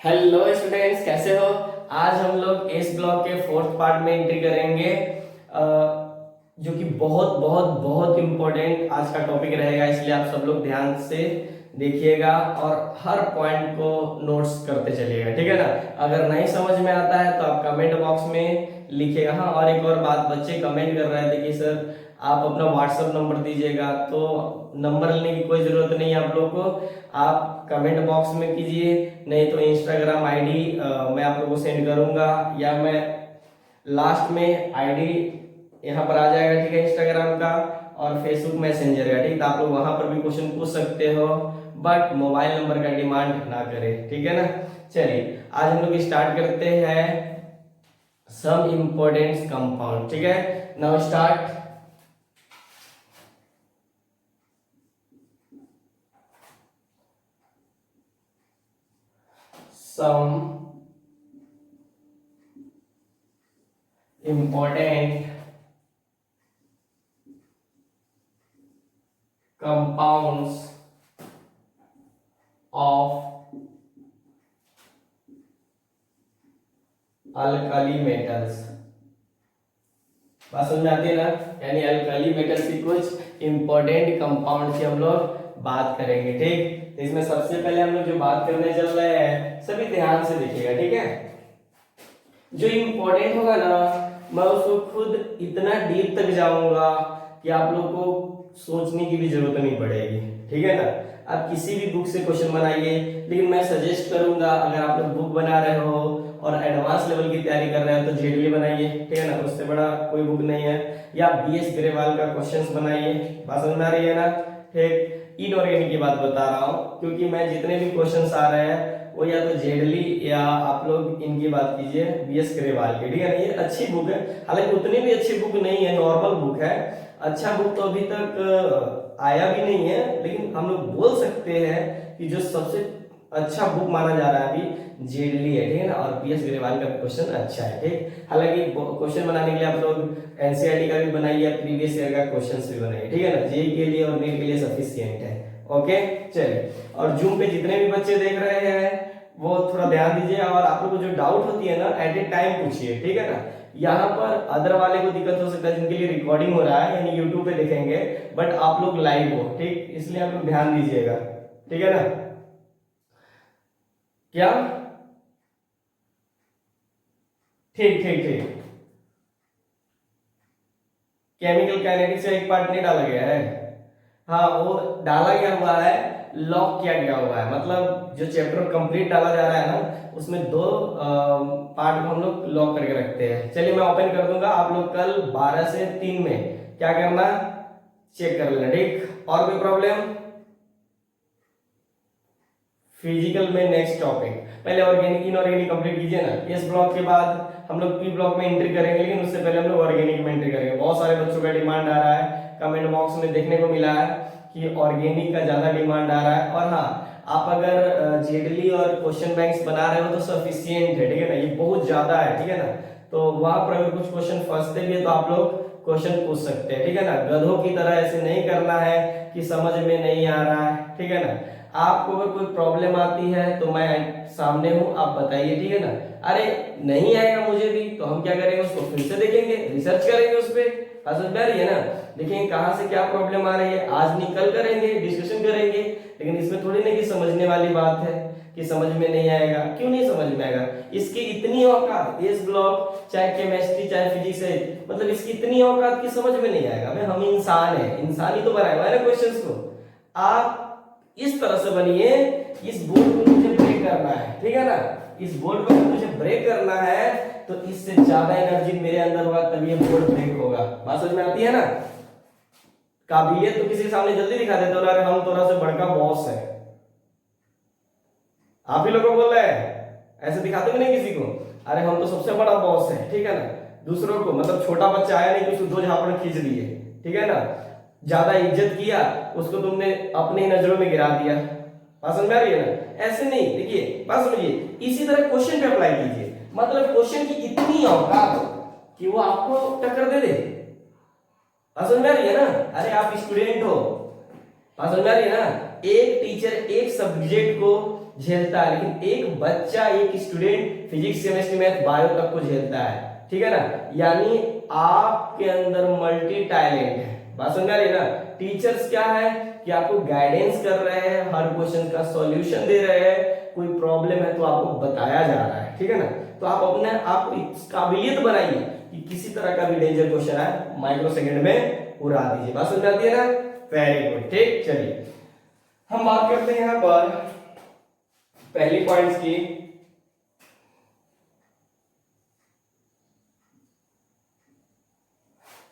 Hello students, कैसे हो। आज हम लोग इस ब्लॉक के फोर्थ पार्ट में एंट्री करेंगे, जो कि बहुत बहुत बहुत इम्पोर्टेंट आज का टॉपिक रहेगा। इसलिए आप सब लोग ध्यान से देखिएगा और हर पॉइंट को नोट्स करते चलिएगा, ठीक है ना। अगर नहीं समझ में आता है तो आप कमेंट बॉक्स में लिखिएगा। हाँ, और एक और बात, बच्चे कमेंट कर रहे थे कि सर आप अपना व्हाट्सएप नंबर दीजिएगा, तो नंबर लेने की कोई जरूरत नहीं है आप लोग को। आप कमेंट बॉक्स में कीजिए, नहीं तो इंस्टाग्राम आईडी मैं आप लोगों को सेंड करूंगा, या मैं लास्ट में आईडी यहाँ पर आ जाएगा, ठीक है, इंस्टाग्राम का और फेसबुक मैसेंजर का, ठीक है। तो आप लोग वहां पर भी क्वेश्चन पूछ सकते हो, बट मोबाइल नंबर का डिमांड ना करें, ठीक है ना। चलिए आज हम लोग स्टार्ट करते हैं सम इम्पोर्टेंट कंपाउंड, ठीक है। Now start. some important compounds of alkali metals. बात समझ में आती है ना, यानी अल्कली मेटल्स की कुछ इंपॉर्टेंट कंपाउंड की हम लोग बात करेंगे, ठीक। तो इसमें सबसे पहले हम लोग जो बात करने चल रहे हैं, सभी ध्यान से देखिएगा, ठीक है। जो इम्पोर्टेंट होगा ना, मैं उसको खुद इतना डीप तक जाऊंगा कि आप लोग को सोचने की भी जरूरत नहीं पड़ेगी, ठीक है ना। आप किसी भी बुक से क्वेश्चन बनाइए, लेकिन मैं सजेस्ट करूंगा अगर आप लोग बुक बना रहे हो और एडवांस लेवल की तैयारी कर रहे हो तो जेडली बनाइए, ठीक है ना। उससे बड़ा कोई बुक नहीं है। या बीएस ग्रेवाल का क्वेश्चंस बनाइए। बात समझ में आ रही है ना, ठीक। इनऑर्गेनिक की बात बता रहा हूँ, क्योंकि मैं जितने भी क्वेश्चंस आ रहे हैं वो या तो जेडली या आप लोग इनकी बात कीजिए बीएस ग्रेवाल की, ठीक है ना। ये अच्छी बुक है, हालांकि उतनी भी अच्छी बुक नहीं है, नॉर्मल बुक है। अच्छा बुक तो अभी तक आया भी नहीं है, लेकिन हम लोग बोल सकते हैं कि जो सबसे अच्छा बुक माना जा रहा है अभी जेडली है, ठीक है ना। और बीएस ग्रेवाल का क्वेश्चन अच्छा है, ठीक। हालांकि क्वेश्चन बनाने के लिए आप लोग एनसीईआरटी का भी बनाइए, प्रीवियस ईयर का क्वेश्चन भी बनाइए, ठीक है ना। जेई के लिए और नीट के लिए सफिशिएंट है। ओके, चलिए। और जूम पे जितने भी बच्चे देख रहे हैं वो थोड़ा ध्यान दीजिए, और आप लोग को जो डाउट होती है ना, एट ए टाइम पूछिए, ठीक है ना। यहाँ पर अदर वाले को दिक्कत हो सकता है जिनके लिए रिकॉर्डिंग हो रहा है, यानी यूट्यूब पे देखेंगे, बट आप लोग लाइव हो, ठीक। इसलिए आप लोग ध्यान दीजिएगा, ठीक है ना। क्या, ठीक ठीक ठीक। केमिकल काइनेटिक्स का एक पार्ट नहीं डाला गया है। हाँ, वो डाला गया हुआ है, लॉक किया गया हुआ है, मतलब जो चैप्टर कंप्लीट डाला जा रहा है ना, उसमें दो पार्ट को हम लोग लॉक करके रखते हैं। चलिए मैं ओपन कर दूंगा, आप लोग कल 12 से 3 में क्या करना, चेक कर लेना, ठीक। और कोई प्रॉब्लम। फिजिकल में नेक्स्ट टॉपिक, पहले ऑर्गेनिक इनऑर्गेनिक कंप्लीट कीजिए ना। इस ब्लॉक के बाद हम लोग पी ब्लॉक में एंट्री करेंगे, लेकिन उससे पहले हम लोग ऑर्गेनिक में एंट्री करेंगे। बहुत सारे बच्चों का डिमांड आ रहा है, कमेंट बॉक्स में देखने को मिला है कि ऑर्गेनिक का ज्यादा डिमांड आ रहा है। और हाँ, आप अगर जेडली और क्वेश्चन बैंक्स बना रहे हो तो सफिशियंट है, ठीक है ना, ये बहुत ज्यादा है, ठीक है ना। तो वहां पर अगर कुछ क्वेश्चन फंसते भी है तो आप लोग क्वेश्चन पूछ सकते हैं, ठीक है ना। गधों की तरह ऐसे नहीं करना है कि समझ में नहीं आ रहा है, ठीक है ना। आपको अगर कोई प्रॉब्लम आती है तो मैं सामने हूं, आप बताइए, ठीक है ना। अरे नहीं आएगा मुझे भी, तो हम क्या करेंगे, उसको फिर से देखेंगे, रिसर्च करेंगे उस पर। समझ में आ रही है ना, देखेंगे कहाँ से क्या प्रॉब्लम आ रही है, आज निकल करेंगे, डिस्कशन करेंगे। लेकिन इसमें थोड़ी नहीं कि समझने वाली बात है कि समझ में नहीं आएगा। क्यों नहीं समझ में आएगा, इसकी इतनी औकात, इस ब्लॉक चाहे केमिस्ट्री चाहे फिजिक्स है, मतलब इसकी इतनी औकात की समझ में नहीं आएगा। भाई हम इंसान है, इंसान ही तो बनाया हुआ है ना क्वेश्चंस को। आप इस तरह से बनिए, इस बोर्ड को मुझे ब्रेक करना है, ठीक है ना। इस बोर्ड को मुझे ब्रेक करना है तो इससे ज्यादा एनर्जी मेरे अंदर होगा, तब ये बोर्ड ब्रेक होगा। बात समझ में आती है ना। काबिलियत तो किसी के सामने जल्दी दिखा देते हो, अरे हम थोड़ा सा बड़का बॉस है, आप ही लोगों को बोल रहे हैं, ऐसे दिखाते भी नहीं किसी को, अरे हम तो सबसे बड़ा बॉस है, ठीक है ना। दूसरों को, मतलब छोटा बच्चा आया नहीं कि उसको दो झापड़ खींच लिए, ठीक है ना। ज्यादा इज्जत किया उसको तुमने अपनी नजरों में गिरा दिया। बात समझ में आ रही है ना, ऐसे नहीं। देखिए बात समझिए, इसी तरह क्वेश्चन पे अप्लाई कीजिए, मतलब क्वेश्चन की इतनी औकात हो कि वो आपको टक्कर दे दे। बात समझ में आ रही है ना, अरे आप स्टूडेंट हो, बात समझ में आ रही है ना। एक टीचर एक सब्जेक्ट को झेलता है, लेकिन एक बच्चा, एक student physics, chemistry, math, bio तक को झेलता है, ठीक है ना। यानी आपके अंदर मल्टी टैलेंट है, बात समझ आ रही है ना। टीचर्स क्या है कि आपको गाइडेंस कर रहे हैं, हर क्वेश्चन का सॉल्यूशन दे रहे हैं, कोई प्रॉब्लम है तो आपको बताया जा रहा है, ठीक है ना। तो आप अपने आप इस काबिलियत बनाइए कि किसी तरह का भी डेंजर क्वेश्चन है माइक्रो सेकंड में उड़ा दीजिए, बात समझ आती है ना। वेरी गुड, ठीक। चलिए हम बात करते हैं यहां पर पहली पॉइंट्स की।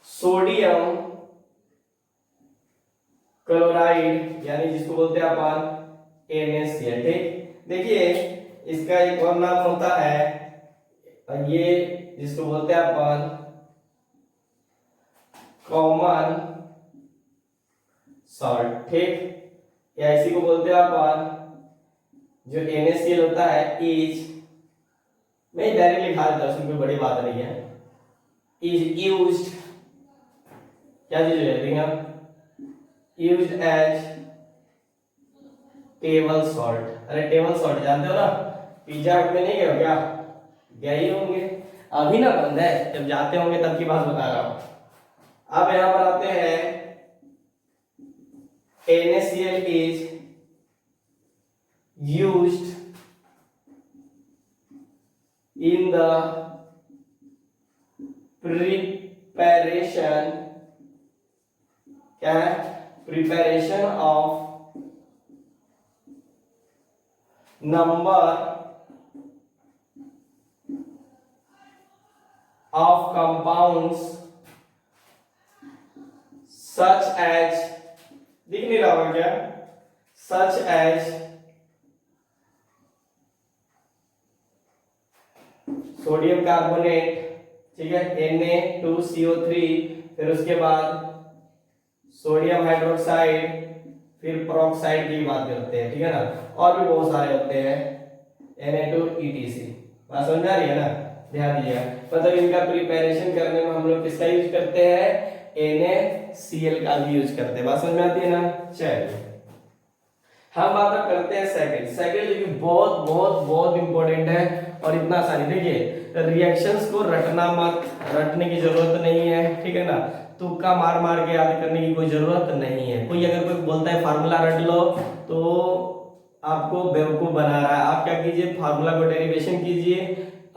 सोडियम क्लोराइड यानी जिसको बोलते हैं अपन NaCl, ठीक। देखिए इसका एक और नाम होता है, ये जिसको बोलते हैं अपन कॉमन सॉल्ट, ठीक। या इसी को बोलते हैं अपन जो NaCl होता है इज, मैं डायरेक्ट लिखा देता हूं, उसमें कोई बड़ी बात नहीं है, इज यूज्ड, क्या चीज है आप, यूज्ड एज टेबल सॉल्ट। अरे टेबल सॉल्ट जानते हो ना, पिज्जा हट में नहीं गए हो क्या, गए ही होंगे, अभी ना बंद है, जब जाते होंगे तब की बात बता रहा हूं। अब यहां पर आते हैं, NaCl is used in the preparation, क्या है, preparation of number of compounds such as, दिख नहीं रहा होगा क्या, such as सोडियम कार्बोनेट, ठीक है, Na2CO3, फिर उसके बाद सोडियम हाइड्रोक्साइड, फिर पेरोक्साइड की बात करते हैं, ठीक है ना, और भी बहुत सारे होते हैं, Na2ETC, बात समझ आ रही है ना, ध्यान दीजिएगा। मतलब इनका प्रिपरेशन करने में हम लोग किसका यूज करते हैं, NaCl का भी यूज करते हैं, बात समझ में आती है ना। चलिए हम बात करते हैं सेकंड जो कि बहुत बहुत बहुत इंपॉर्टेंट है और इतना आसानी। देखिए रिएक्शंस को रटना मत, रटने की जरूरत नहीं है, ठीक है ना, तुक्का मार मार के याद करने की कोई जरूरत नहीं है। कोई अगर कोई बोलता है फार्मूला रट लो तो आपको बेवकूफ बना रहा है। आप क्या कीजिए, फार्मूला को डेरिवेशन कीजिए,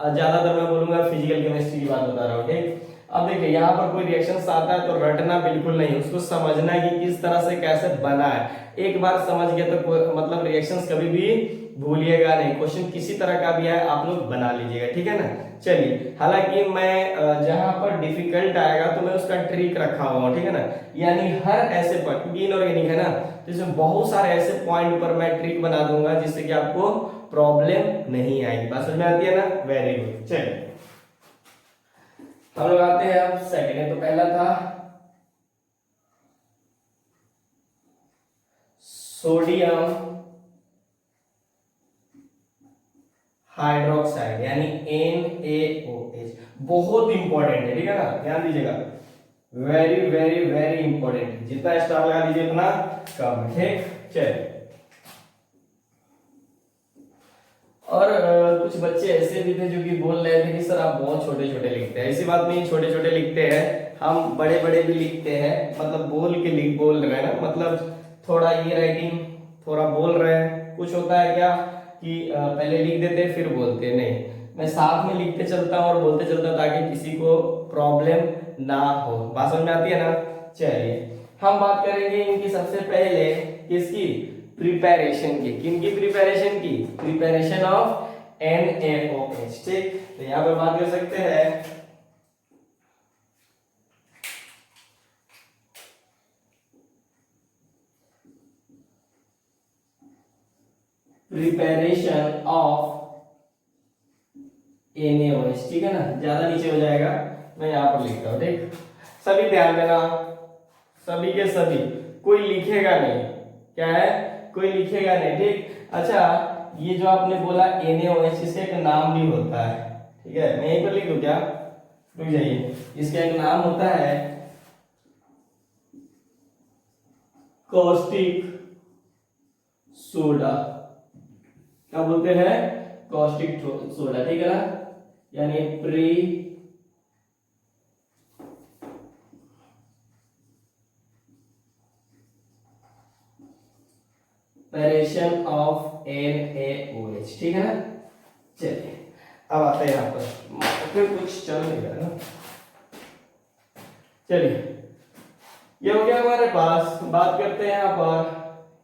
ज्यादातर मैं बोलूंगा फिजिकल केमिस्ट्री की बात बता रहा हूँ, ठीक। अब देखिए यहाँ पर कोई रिएक्शन आता है तो रटना बिल्कुल नहीं, उसको समझना है कि किस तरह से कैसे बना है। एक बार समझ गए तो मतलब रिएक्शंस कभी भी भूलिएगा नहीं, क्वेश्चन किसी तरह का भी है आप लोग बना लीजिएगा, ठीक है ना। चलिए हालांकि मैं जहां पर डिफिकल्ट आएगा तो मैं उसका ट्रिक रखा हुआ हूं, ठीक है ना, यानी हर ऐसे पॉइंट इनऑर्गेनिक है ना, तो इसमें बहुत सारे ऐसे पॉइंट पर मैं ट्रिक बना दूंगा जिससे कि आपको प्रॉब्लम नहीं आएगी, बात समझ में आती है ना। वेरी गुड, चलिए हम लोग आते हैं अब सेकंड है। तो पहला था सोडियम हाइड्रोक्साइड यानी NaOH, बहुत इंपॉर्टेंट है, ठीक है ना, ध्यान दीजिएगा, वेरी वेरी वेरी इंपॉर्टेंट, जितना स्टार लगा दीजिए उतना कम, ठीक। चलिए और कुछ बच्चे ऐसे भी थे जो कि बोल रहे थे कि सर आप बहुत छोटे छोटे लिखते हैं। ऐसी बात नहीं, छोटे छोटे लिखते हैं, हम बड़े बड़े भी लिखते हैं, मतलब बोल के लिख बोल रहे हैं ना, मतलब थोड़ा ये राइटिंग थोड़ा बोल रहे हैं। कुछ होता है क्या कि पहले लिख देते फिर बोलते, नहीं मैं साथ में लिखते चलता हूँ और बोलते चलता हूँ ताकि किसी को प्रॉब्लम ना हो, बात समझ में आती है ना। चलिए हम बात करेंगे इनकी सबसे पहले किसकी, प्रिपरेशन की। किनकी प्रिपरेशन की, प्रिपरेशन ऑफ NaOH, ठीक। तो यहां पर बात कर सकते हैं प्रिपरेशन ऑफ NaOH, ठीक है ना, ज्यादा नीचे हो जाएगा, मैं यहां पर लिखता हूं, ठीक। सभी ध्यान देना, सभी के सभी, कोई लिखेगा नहीं, क्या है, कोई लिखेगा नहीं, ठीक। अच्छा ये जो आपने बोला NaOH, इसका एक नाम भी होता है, ठीक है, मैं यहीं पर लिख दूं क्या, रुक जाइए, इसका एक नाम होता है कॉस्टिक सोडा, क्या बोलते हैं, कॉस्टिक सोडा, ठीक है ना, यानी प्रिपरेशन ऑफ NaOH, ठीक है ना। चलिए अब आते हैं यहाँ पर, फिर कुछ चल नहीं रहा ना। चलिए ये हो गया हमारे पास। बात करते हैं यहाँ पर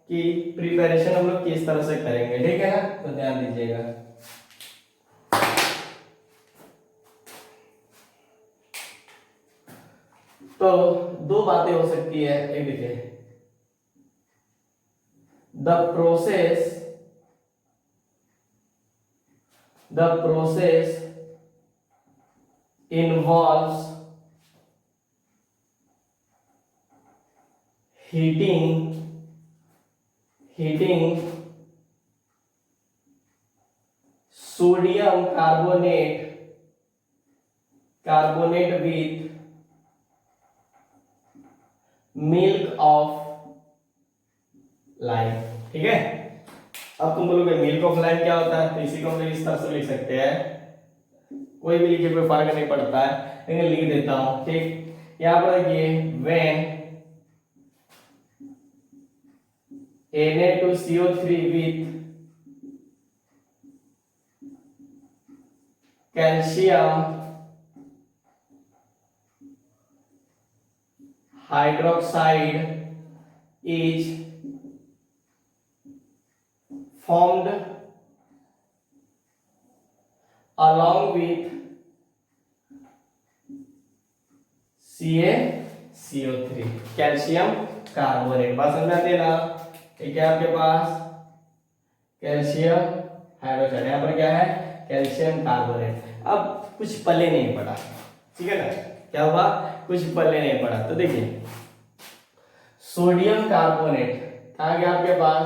कि प्रिपरेशन हम लोग किस तरह से करेंगे, ठीक है ना, तो ध्यान दीजिएगा। तो दो बातें हो सकती है, एक देखिए, the process involves heating sodium carbonate with milk of lime, ठीक है। अब तुम बोलोगे मिल्क ऑफ लाइम क्या होता है, तो इसी को हम लोग इस तरह से लिख सकते हैं, कोई भी लिखे कोई फर्क नहीं पड़ता है, लेकिन लिख देता हूं, ठीक। यहां पर देखिए, when Na2CO3 with calcium hydroxide is formed along with CaCO3, calcium carbonate. बात समझ में आती है ना। ठीक है, आपके पास कैल्शियम हाइड्रोक्साइड, यहाँ पर क्या है, कैल्शियम कार्बोनेट। अब कुछ पल्ले नहीं पड़ा, ठीक है ना, क्या हुआ, कुछ पल्ले नहीं पड़ा। तो देखिए सोडियम कार्बोनेट कहा गया आपके पास,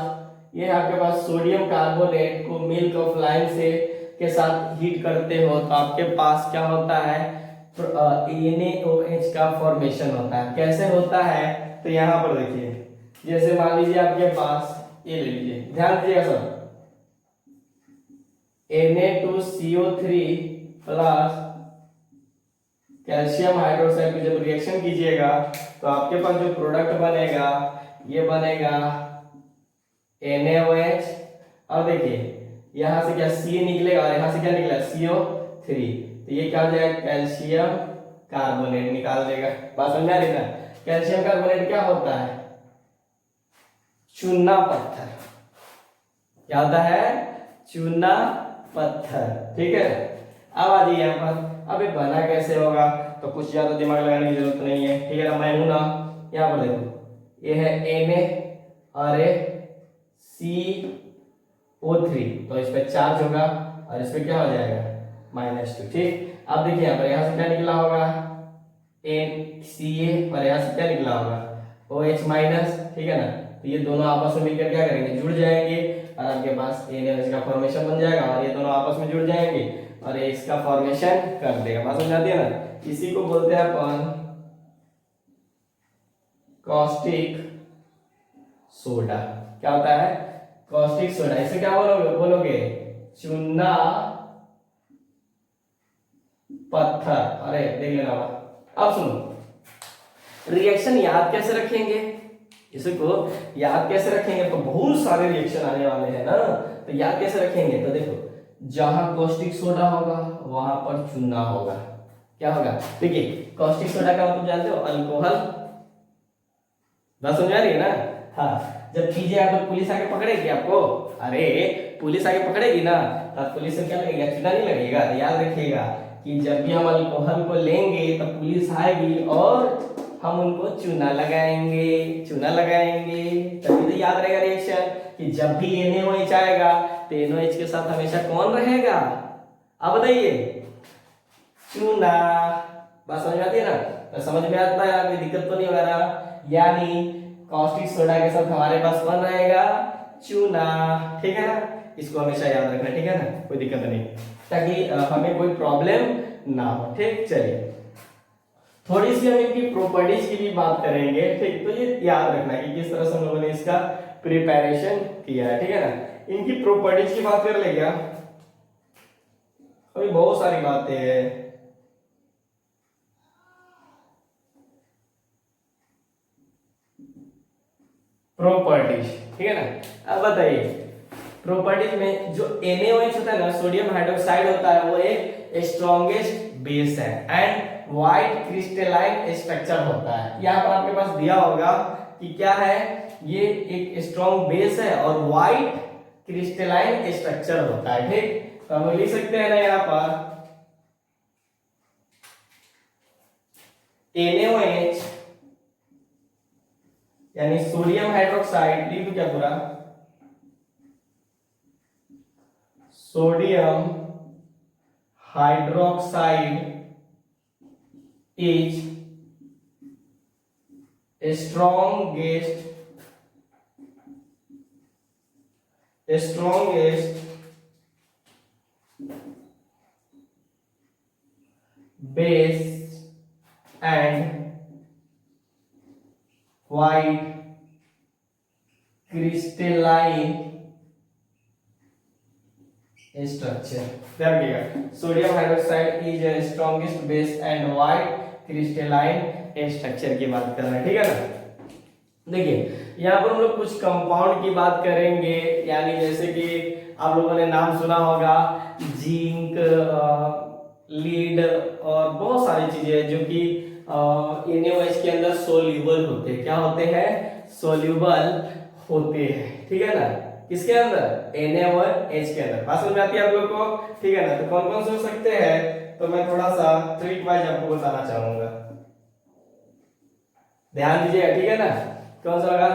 ये आपके पास सोडियम कार्बोनेट को मिल्क ऑफ लाइम से के साथ हीट करते हो तो आपके पास क्या होता है, NaOH का फॉर्मेशन होता है। कैसे होता है, तो यहाँ पर देखिए, जैसे मान लीजिए आपके पास ये ले लीजिए, ध्यान दीजिएगा सब, Na2CO3 प्लस कैल्शियम हाइड्रोक्साइड की जब रिएक्शन कीजिएगा तो आपके पास जो प्रोडक्ट बनेगा ये बनेगा NaOH। और देखिए यहां से क्या Ca निकलेगा और यहां से क्या निकला CO3, तो ये क्या हो जाएगा, कैल्शियम कार्बोनेट निकाल देगा। बात समझा रही ना। कैल्शियम कार्बोनेट क्या होता है, चूना पत्थर। क्या होता है, चूना पत्थर, ठीक है। अब आ जाइए यहाँ पर, अब ये बना कैसे होगा, तो कुछ ज्यादा दिमाग लगाने की जरूरत नहीं है, ठीक है ना। मैं हूं ना, यहाँ पर देखो, ये है Na और ये CO3, तो इस पे चार्ज होगा और इस पे क्या हो जाएगा, -2, ठीक। अब देखिए यहाँ पर, यहाँ से क्या निकला होगा, Ca, और यहाँ से क्या निकला होगा, OH-, ठीक है ना। तो ये दोनों आपस में मिलकर क्या करेंगे, जुड़ जाएंगे और आपके पास NaOH का फॉर्मेशन बन जाएगा और ये दोनों आपस में जुड़ जाएंगे और ये इसका फॉर्मेशन कर देगा। बात समझ आती है ना। इसी को बोलते हैं अपन कॉस्टिक सोडा। क्या होता है, कॉस्टिक सोडा। इसे क्या बोलोगे, चूना पत्थर। अरे देख लेना। अब सुनो, रिएक्शन याद कैसे रखेंगे, इसको याद कैसे रखेंगे, तो बहुत सारे रिएक्शन आने वाले हैं ना, तो याद कैसे रखेंगे, तो देखो जहां कॉस्टिक सोडा होगा वहां पर चूना होगा। क्या होगा, देखिए कॉस्टिक सोडा का मतलब जानते हो, अल्कोहल। बात समझ आ रही है ना। हाँ, जब कीजिएगा तो पुलिस आके पकड़ेगी आपको, अरे पुलिस आके पकड़ेगी ना, तब पुलिस से क्या लगेगा, चूना नहीं लगेगा। याद रखिएगा कि जब भी हम अल्कोहल को लेंगे तो पुलिस आएगी और हम उनको चूना लगाएंगे, चूना लगाएंगे, तभी तो याद रहेगा रिएक्शन कि जब भी NaOH आएगा तो NaOH के साथ हमेशा कौन रहेगा, आप बताइए, चूना। बात समझ में आती है ना, तो समझ में आता है, कोई दिक्कत तो नहीं हो रहा। यानी कॉस्टिक सोडा के साथ हमारे पास कौन रहेगा, चूना, ठीक है ना। इसको हमेशा याद रखना, ठीक है ना, कोई दिक्कत नहीं, ताकि हमें कोई प्रॉब्लम ना हो, ठीक। चलिए थोड़ी सी हम इनकी प्रॉपर्टीज की भी बात करेंगे, ठीक। तो ये याद रखना कि किस तरह से हम लोगों ने इसका प्रिपरेशन किया है, ठीक है ना। इनकी प्रॉपर्टीज की बात कर ले क्या? अभी बहुत सारी बातें हैं। प्रॉपर्टीज, ठीक है ना। अब बताइए प्रॉपर्टीज में जो NaOH होता है ना, सोडियम हाइड्रोक्साइड होता है, वो एक स्ट्रॉन्गेस्ट बेस है एंड वाइट क्रिस्टलाइन स्ट्रक्चर होता है। यहाँ पर आपके पास दिया होगा कि क्या है, ये एक स्ट्रॉन्ग बेस है और वाइट क्रिस्टलाइन स्ट्रक्चर होता है, ठीक। तो हम लिख सकते हैं ना यहाँ पर NaOH यानी सोडियम हाइड्रोक्साइड, लिख दो क्या पूरा, sodium hydroxide is strongest base and white crystalline structure। ध्यान रखिएगा, sodium hydroxide is strongest base and white crystalline structure की बात कर रहे हैं, ठीक है ना। देखिए यहाँ पर हम लोग कुछ कंपाउंड की बात करेंगे, यानी जैसे कि आप लोगों ने नाम सुना होगा जिंक, लीड और बहुत सारी चीजें जो कि NaOH के अंदर सोल्यूबल होते हैं। क्या होते हैं? सोल्यूबल होते हैं, ठीक है ना। किसके अंदर? NaOH के अंदर। बात समझ में आती है आप लोग को, ठीक है ना। तो कौन कौन से हो सकते हैं, तो मैं थोड़ा सा ट्रिक वाइज आपको बताना चाहूंगा, ध्यान दीजिएगा, ठीक है ना। कौन सा लगा?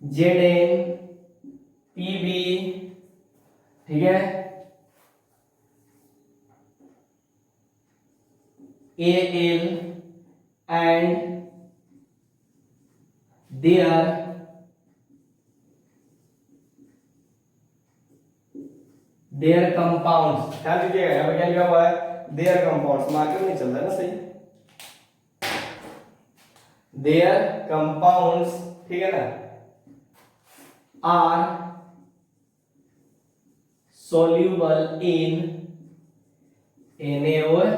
Zn, Pb, ठीक है, Al and their compounds। ध्यान दीजिएगा, यहाँ पे क्या लिखा हुआ है? their compounds। मार्कर नहीं चल रहा है ना सही? their compounds, ठीक है ना, are soluble in NaOH,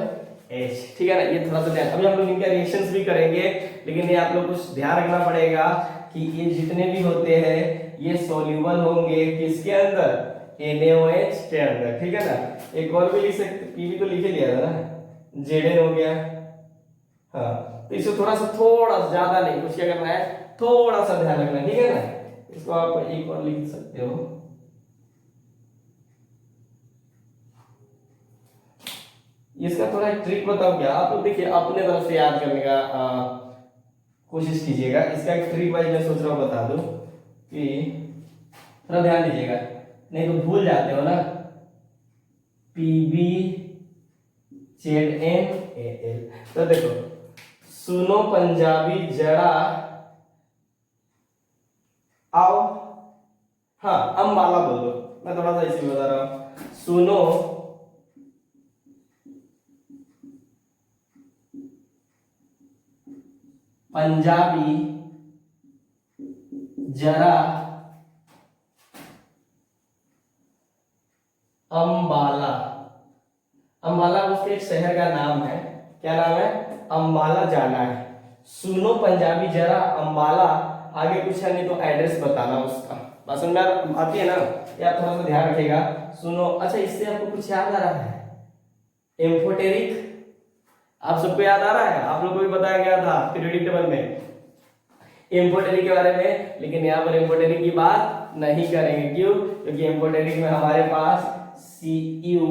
ठीक है ना। ये थोड़ा सा ध्यान, अभी हम लोग इनके रिएक्शंस भी करेंगे, लेकिन ये आप लोग कुछ ध्यान रखना पड़ेगा कि ये जितने भी होते हैं ये सॉल्यूबल होंगे किसके अंदर? NaOH के अंदर, ठीक है ना। एक और भी लिख सकते, Pb तो लिख ही लिया था ना, Zn हो गया। हाँ, तो इसको थोड़ा सा ज्यादा नहीं, कुछ क्या करना है, थोड़ा सा ध्यान रखना, ठीक है ना। इसको आप एक और लिख सकते हो, इसका थोड़ा एक ट्रिक बताओ क्या आप लोग। देखिए अपने तरफ से याद करने का कोशिश कीजिएगा। इसका एक ट्रिक वाइज मैं सोच रहा हूँ बता दूं कि थोड़ा ध्यान दीजिएगा, नहीं तो भूल जाते हो ना। Pb ZnAl, तो देखो सुनो पंजाबी जरा आओ, हाँ अम्बाला बोलो, मैं थोड़ा सा इसी बता रहा हूं। सुनो पंजाबी जरा अम्बाला। अम्बाला उसके एक शहर का नाम है, क्या नाम है? अम्बाला जाना है। सुनो पंजाबी जरा अम्बाला, आगे कुछ है नहीं तो एड्रेस बताना उसका। बात समझ में आती है ना, या थोड़ा सा ध्यान रखिएगा। सुनो, अच्छा इससे आपको कुछ याद आ रहा है? एम्फोटेरिक, आप सबको याद आ रहा है? आप लोग को भी बताया गया था पीरियोडिक टेबल में एम्फोटेरिक के बारे में, लेकिन यहाँ पर एम्फोटेरिक की बात नहीं करेंगे। क्यों? क्योंकि एम्फोटेरिक में हमारे पास Cu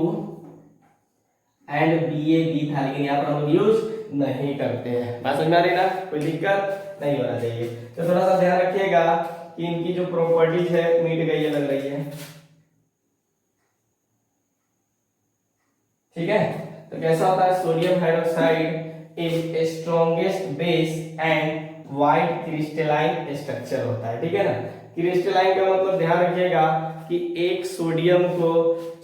एंड BaB था, लेकिन यहाँ पर हम लोग यूज नहीं करते हैं। बात समझ में आ रही ना, कोई दिक्कत नहीं होना चाहिए। तो थोड़ा सा ध्यान रखिएगा कि इनकी जो प्रॉपर्टीज है मिट गई है, लग रही है, ठीक है। तो कैसा होता है? Sodium hydroxide is strongest base and white crystalline structure होता है, ठीक है ना। क्रिस्टलाइन का मतलब ध्यान रखिएगा कि एक सोडियम को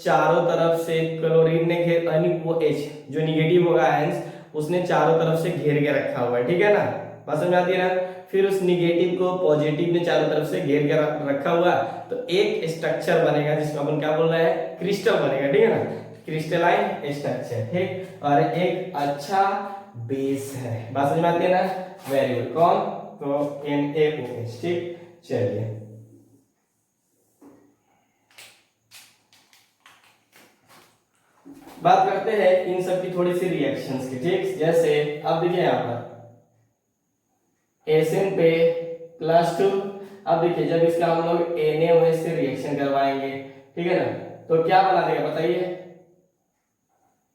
चारों तरफ से क्लोरीन ने घेर, यानी वो H जो निगेटिव होगा आयंस, उसने चारों तरफ से घेर के रखा हुआ है, ठीक है ना। बात समझ में आती है ना। फिर उस निगेटिव को पॉजिटिव ने चारों तरफ से घेर कर रखा हुआ, तो एक स्ट्रक्चर बनेगा जिसको अपन क्या बोल रहे हैं, क्रिस्टल बनेगा, ठीक है ना, क्रिस्टलाइन स्ट्रक्चर, ठीक। और एक अच्छा बेस है, बात समझ में आती है ना, वेरी गुड। कौन, तो NaOH, ठीक। चलिए बात करते हैं इन सब की थोड़ी सी रिएक्शंस की, ठीक। जैसे अब देखिए यहाँ पर एसिन पे +2, अब देखिए जब इसका हम लोग NaOH से रिएक्शन करवाएंगे, ठीक है ना, तो क्या बना देगा बताइए,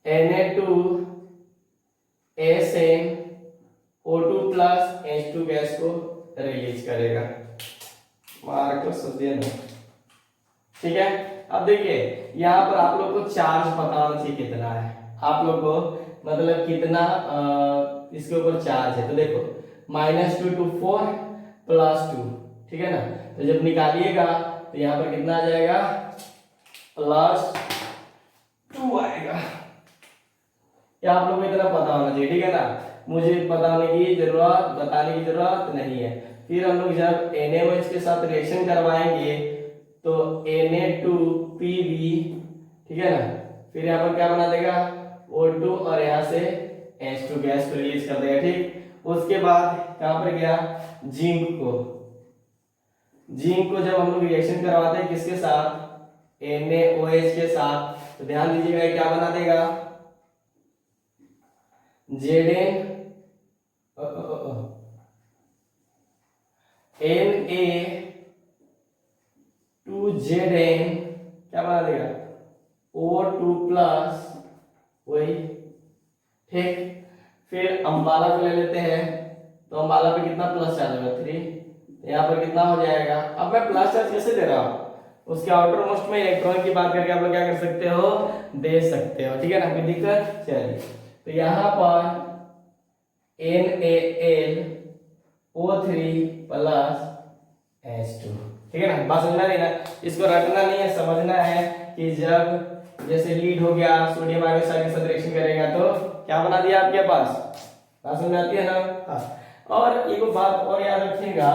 Na2SnO2 प्लस H2 गैस को रिलीज करेगा, मार्क सदियन, ठीक है। अब देखिए यहाँ पर आप लोग को चार्ज पता होना चाहिए कितना है, आप लोग को मतलब कितना इसके ऊपर चार्ज है, तो देखो -2 to 4 +2, ठीक है ना, तो जब निकालिएगा तो यहाँ पर कितना आ जाएगा, +2 आएगा। या आप लोग को इतना पता होना चाहिए, ठीक है ना, मुझे बताने की जरूरत, बताने की जरूरत नहीं है। फिर हम लोग जब NaOH के साथ रिएक्शन करवाएंगे तो Na2Pb, ठीक है ना, फिर यहाँ पर क्या बना देगा, O2 और यहाँ से H2 गैस को रिलीज कर देगा, ठीक। उसके बाद कहाँ पर गया, जिंक को, जिंक को जब हम लोग रिएक्शन करवाते हैं किसके साथ, NaOH के साथ, तो ध्यान दीजिएगा क्या बना देगा, Zn Na2Zn क्या बना देगा, O2 प्लस वही, ठीक। फिर अम्बाला को ले लेते हैं, तो अम्बाला पे कितना प्लस चार्ज होगा, 3, यहाँ पर कितना हो जाएगा। अब मैं प्लस चार्ज कैसे दे रहा हूँ, उसके आउटर मोस्ट में इलेक्ट्रॉन की बात करके आप लोग क्या कर सकते हो, दे सकते हो, ठीक है ना, कोई दिक्कत। चलिए तो यहाँ पर NaLO3 प्लस H2, ठीक है ना, बात समझना नहीं ना, इसको रटना नहीं है, समझना है कि जब जैसे लीड हो गया सोडियम हाइड्रोक्साइड के साथ रिएक्शन करेगा तो क्या बना दिया आपके पास, बात समझ आती है ना। हाँ, और एक बात और याद रखिएगा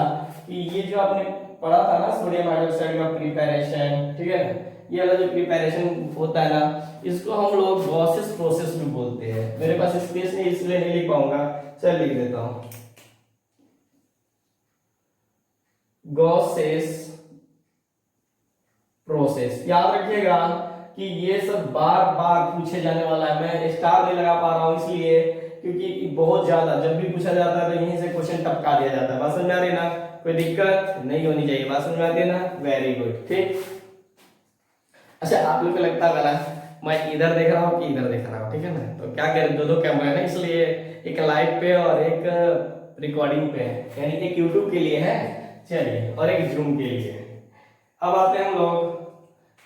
कि ये जो आपने पढ़ा था ना सोडियम हाइड्रोक्साइड का प्रिपरेशन, ठीक है ना, ये वाला जो प्रिपरेशन होता है ना, इसको हम लोग गॉसेस प्रोसेस भी बोलते हैं। मेरे पास स्पेस नहीं इसलिए नहीं लिख पाऊंगा, चल लिख देता हूं, गॉसेस प्रोसेस। याद रखिएगा कि ये सब बार बार पूछे जाने वाला है, मैं स्टार नहीं लगा पा रहा हूं इसलिए क्योंकि बहुत ज्यादा जब भी पूछा जाता है तो यहीं से क्वेश्चन टपका दिया जाता है, बात समझ में आ रही है ना, कोई दिक्कत नहीं होनी चाहिए, बात समझ में आती है ना, वेरी गुड, ठीक। अच्छा आप लोग को लगता है मैं इधर देख रहा हूँ कि इधर देख रहा हूँ, ठीक है ना, तो क्या करें, दो कैमरा है ना, इसलिए एक लाइव पे और एक रिकॉर्डिंग पे, यानी एक यूट्यूब के लिए है, चलिए, और एक जूम के लिए। अब आते हैं हम लोग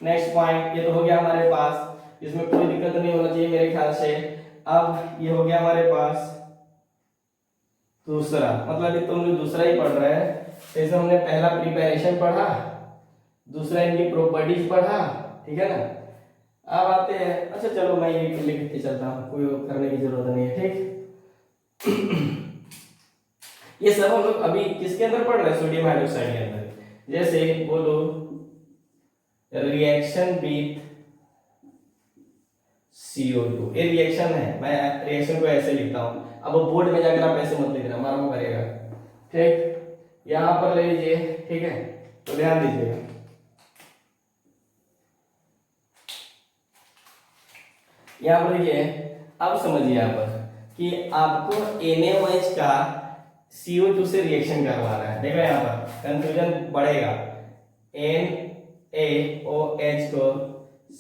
नेक्स्ट पॉइंट, ये तो हो गया हमारे पास, इसमें कोई दिक्कत नहीं होना चाहिए मेरे ख्याल से। अब ये हो गया हमारे पास दूसरा, मतलब ये तो हम लोग दूसरा ही पढ़ रहे हैं, जैसे हमने पहला प्रिपरेशन पढ़ा, दूसरा इनकी प्रॉपर्टीज पढ़ा, ठीक है ना। अब आते हैं, अच्छा चलो मैं ये लिख के चलता हूँ, कोई करने की जरूरत नहीं है, ठीक। ये सब हम लोग अभी किसके अंदर पढ़ रहे हैं, सोडियम हाइड्रोक्साइड के अंदर। जैसे बोलो रिएक्शन विथ CO2, ये रिएक्शन है, मैं रिएक्शन को ऐसे लिखता हूँ, अब वो बोर्ड में जाकर आप ऐसे मत लिखना, मालूम करेगा, ठीक। यहाँ पर ले लीजिए, ठीक है, तो ध्यान दीजिएगा, यहाँ पर देखिए, अब समझिए यहाँ पर कि आपको NaOH का CO2 से रिएक्शन करवाना है, देखो यहाँ पर कंफ्यूजन बढ़ेगा, NaOH को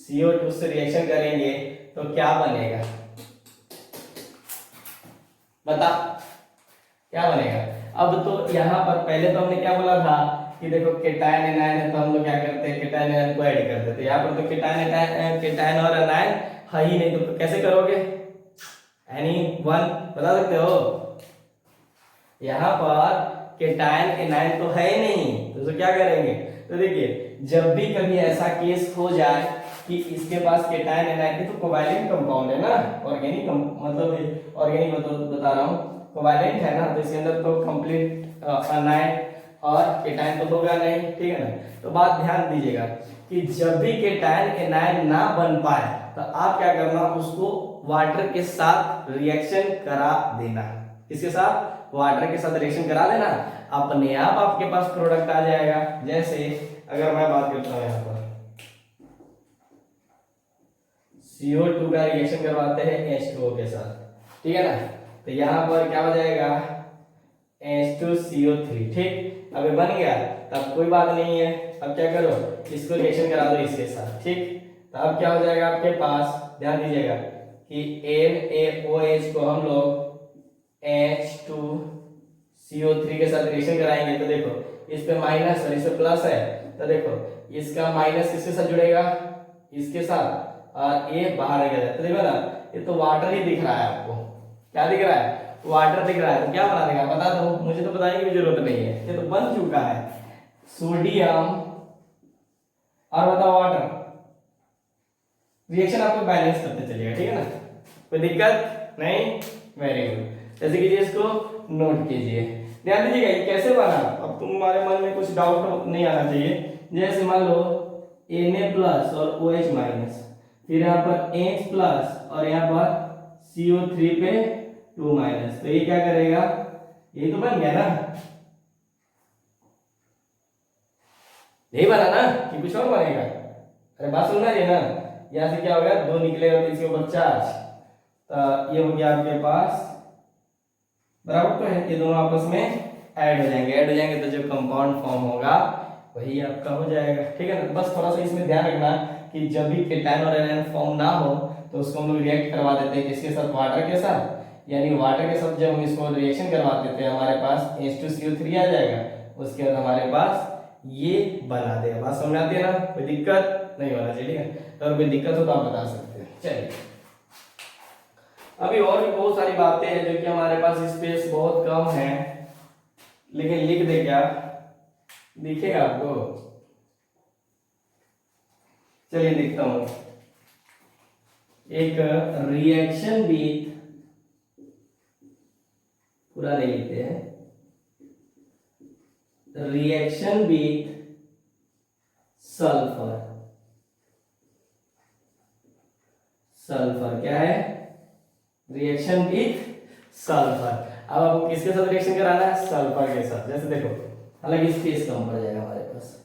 CO2 से रिएक्शन करेंगे तो क्या बनेगा, बता क्या बनेगा। अब तो यहाँ पर पहले तो हमने क्या बोला था कि देखो केटायन एनायन है, तो हम लोग क्या करते हैं, केटायन एनायन को ऐड कर देते हैं। यहाँ पर तो केटायन और एनायन है ही नहीं, तो कैसे करोगे, एनी वन बता सकते हो, यहाँ पर केटायन एनायन तो है ही नहीं, तो क्या करेंगे, तो देखिए जब भी कभी ऐसा केस हो जाए कि इसके पास केटायन एनायन, तो कोवैलेंट कंपाउंड है ना, ऑर्गेनिक मतलब ऑर्गेनिक बता रहा हूँ, कोवैलेंट है ना, तो इसके अंदर तो कंप्लीट अनायन और केटायन तो होगा नहीं, ठीक है ना। तो बात ध्यान दीजिएगा कि जब भी केटायन एनायन ना बन पाए तो आप क्या करना, उसको वाटर के साथ रिएक्शन करा देना। किसके साथ? वाटर के साथ रिएक्शन करा देना, अपने आप आपके पास प्रोडक्ट आ जाएगा। जैसे अगर मैं बात करता हूं यहाँ पर CO2 का रिएक्शन करवाते हैं H2O के साथ, ठीक है ना, तो यहाँ पर क्या हो जाएगा H2CO3, ठीक। अब ये बन गया, तब कोई बात नहीं है। अब क्या करो, इसको रिएक्शन करा दो इसके साथ, ठीक। तो अब क्या हो जाएगा आपके पास, ध्यान दीजिएगा कि NaOH को हम लोग H2CO3 के साथ रिएक्शन कराएंगे, तो देखो इस पे माइनस और इस पे प्लस है, तो देखो इसका माइनस किसके साथ जुड़ेगा, इसके साथ, और ये बाहर गया है, तो देखो ना ये तो वाटर ही दिख रहा है आपको। क्या दिख रहा है? वाटर दिख रहा है। तो क्या बना देगा बता दो, मुझे तो बताने की जरूरत नहीं है, ये तो बन चुका है सोडियम और बताओ वाटर। रिएक्शन आपको बैलेंस करते चलेगा, ठीक है ना, कोई दिक्कत नहीं। वेरी गुड, जैसे कीजिए इसको नोट कीजिए, ध्यान दीजिएगा ये कैसे बना। अब तुम्हारे मन में कुछ डाउट नहीं आना चाहिए। जैसे मान लो Na प्लस और OH माइनस, फिर यहाँ पर H प्लस और यहाँ पर CO3 पे 2 माइनस, तो ये क्या करेगा, ये तो बन गया ना, यही बना ना कि कुछ और बनेगा? अरे बात सुनना है ना, यहाँ से क्या हो गया, 2 निकलेगा तो इसके ऊपर चार्ज, तो ये हो गया आपके पास बराबर, तो है ये दोनों आपस में ऐड हो जाएंगे। ऐड हो जाएंगे तो जो कंपाउंड फॉर्म होगा वही आपका हो जाएगा, ठीक है ना। बस थोड़ा सा इसमें ध्यान रखना कि जब भी केटायन और एनायन फॉर्म ना हो तो उसको हम लोग रिएक्ट करवा देते हैं किसके साथ, वाटर के साथ। यानी वाटर के साथ जब हम इसको रिएक्शन करवा देते हैं हमारे पास H2CO3 आ जाएगा, उसके बाद हमारे पास ये बना देगा। बात समझ आती है ना, कोई दिक्कत नहीं होना चाहिए, ठीक है। तो अगर कोई दिक्कत हो तो आप बता सकते हैं। चलिए अभी और भी बहुत सारी बातें हैं जो कि हमारे पास स्पेस बहुत कम है, लेकिन लिख दे क्या, दिखेगा आपको? चलिए लिखता हूं, एक रिएक्शन विथ, पूरा नहीं लिखते हैं, रिएक्शन विथ सल्फर। सल्फर क्या है? Reaction with sulphur. अब आपको किसके साथ रिएक्शन कराना है? सल्फर के साथ। जैसे देखो, हालांकि स्पेस कम पड़ जाएगा हमारे पास,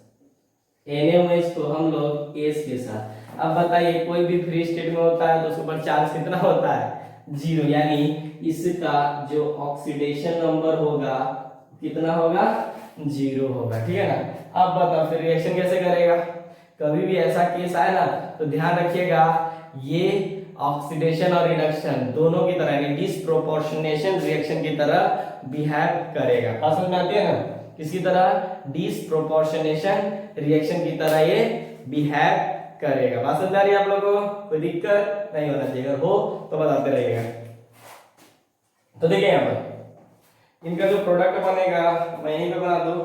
NaOH को हम लोग H के साथ। अब बताइए कोई भी फ्री स्टेट में होता है तो उसके ऊपर चार्ज कितना होता है? 0, यानी इसका जो ऑक्सीडेशन नंबर होगा कितना होगा? 0 होगा, ठीक है ना। अब बताओ फिर रिएक्शन कैसे करेगा? कभी भी ऐसा केस आए ना तो ध्यान रखिएगा, ये ऑक्सीडेशन और रिडक्शन दोनों की तरह यानी डिसप्रोपोर्शनेशन रिएक्शन की तरह बिहेव करेगा। बात समझ में आती है ना? किसकी तरह? डिसप्रोपोर्शनेशन रिएक्शन की तरह ये बिहेव करेगा। बात समझ आ रही है आप लोगों को? कोई दिक्कत नहीं होना चाहिए, अगर हो तो बताते रहिएगा। तो देखिए यहाँ पर इनका जो प्रोडक्ट बनेगा मैं यहीं पे बना दूं,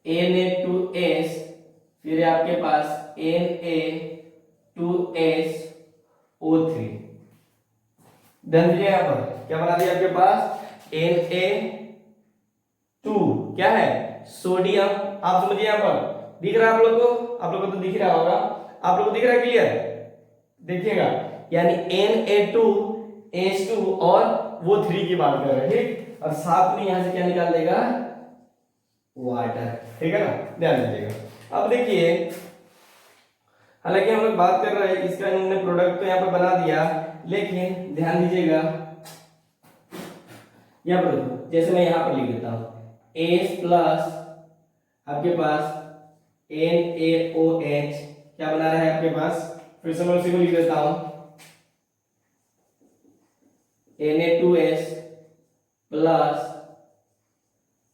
Na2S, फिर आपके पास Na2SO3। ध्यान दीजिए यहाँ पर क्या बना दिया आपके पास? Na2 क्या है? सोडियम। आप समझिए यहाँ पर दिख रहा है आप लोग को? आप लोग को तो दिख रहा होगा, आप लोग को दिख रहा है क्लियर? देखिएगा, यानी Na2H2 और वो 3 की बात कर रहे हैं, ठीक। और साथ में यहां से क्या निकाल देगा? वाटर, ठीक है ना, ध्यान दीजिएगा। अब देखिए, हालांकि हम लोग बात कर रहे हैं इसका, इन्होंने प्रोडक्ट तो यहाँ पे बना दिया, लेकिन ध्यान दीजिएगा यहाँ पर, जैसे मैं यहाँ पर लिख देता हूं H प्लस आपके पास NaOH क्या बना रहा है आपके पास? फिर से मैं उसी को लिख देता हूं, Na2S प्लस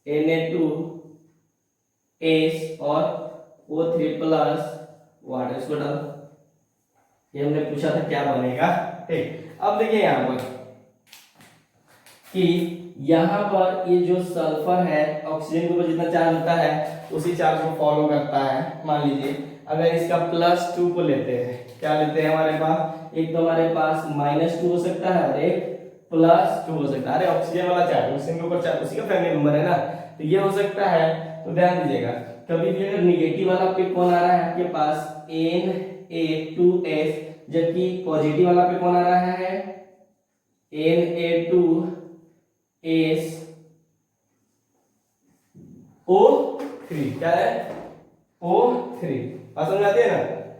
Na2S और O3 प्लस वाटर, इसको डाल। ये हमने पूछा था क्या बनेगा, ठीक। अब देखिए यहाँ पर कि यहाँ पर ये जो सल्फर है ऑक्सीजन के ऊपर जितना चार्ज होता है उसी चार्ज को फॉलो करता है। मान लीजिए अगर इसका +2 को लेते हैं, क्या लेते हैं हमारे पास, एक तो हमारे पास -2 हो सकता है और एक +2 हो सकता है। अरे ऑक्सीजन वाला चार्ज, ऑक्सीजन के ऊपर चार्ज उसी का फैमिली मेंबर है ना, तो ये हो सकता है। तो ध्यान दीजिएगा, कभी भी अगर निगेटिव वाला पे कौन आ रहा है आपके पास Na2S, जबकि पॉजिटिव वाला पे कौन आ रहा है Na2SO3, क्या है O3। बात समझ आती है ना,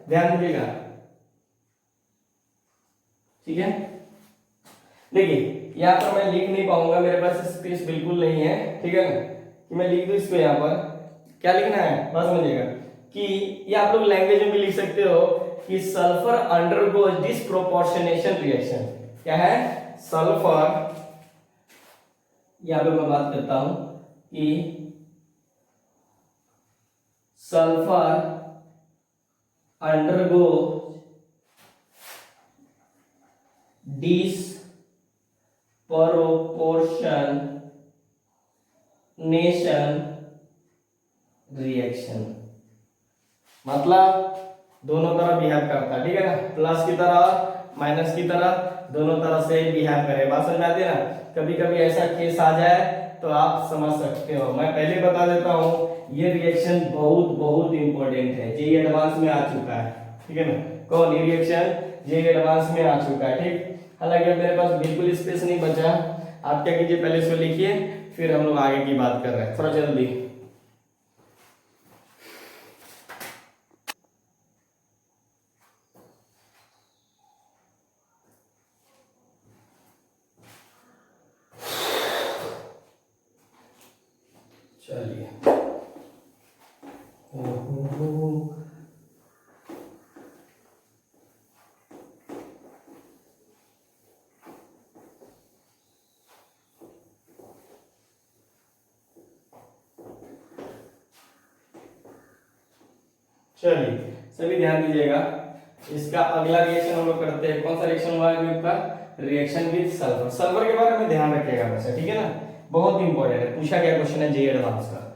ध्यान दीजिएगा, ठीक है। देखिए यहाँ पर मैं लिख नहीं पाऊंगा, मेरे पास स्पेस बिल्कुल नहीं है, ठीक है ना, कि मैं लिख दूं इसको। यहाँ पर क्या लिखना है बस समझिएगा, कि ये आप लोग लैंग्वेज में भी लिख सकते हो कि सल्फर अंडरगोज डिस्प्रोपोर्शनेशन रिएक्शन। क्या है सल्फर, यहाँ पे मैं बात करता हूं कि सल्फर अंडरगो डिस्प्रोपोर्शनेशन रिएक्शन, मतलब दोनों तरफ बिहेव करता है, ठीक है ना, प्लस की तरह माइनस की तरह दोनों तरफ से बिहेव करे। बात समझ आती है ना। कभी कभी ऐसा केस आ जाए तो आप समझ सकते हो। मैं पहले बता देता हूं, ये रिएक्शन बहुत बहुत इंपॉर्टेंट है, जेईई एडवांस में आ चुका है, ठीक है ना। कौन ये रिएक्शन जेईई एडवांस में आ चुका है, ठीक। हालांकि अब मेरे पास बिल्कुल स्पेस नहीं बचा, आप क्या कीजिए पहले इसको लिखिए, फिर हम लोग आगे की बात कर रहे हैं, थोड़ा जल्दी। चलिए चलिए सभी ध्यान दीजिएगा, इसका अगला रिएक्शन हम लोग करते हैं। कौन सा रिएक्शन हुआ है आपका, रिएक्शन विद सल्फर। सल्फर के बारे में ध्यान रखिएगा वैसे, ठीक है ना, बहुत इंपॉर्टेंट है, पूछा गया क्वेश्चन है जेईई एडवांस का।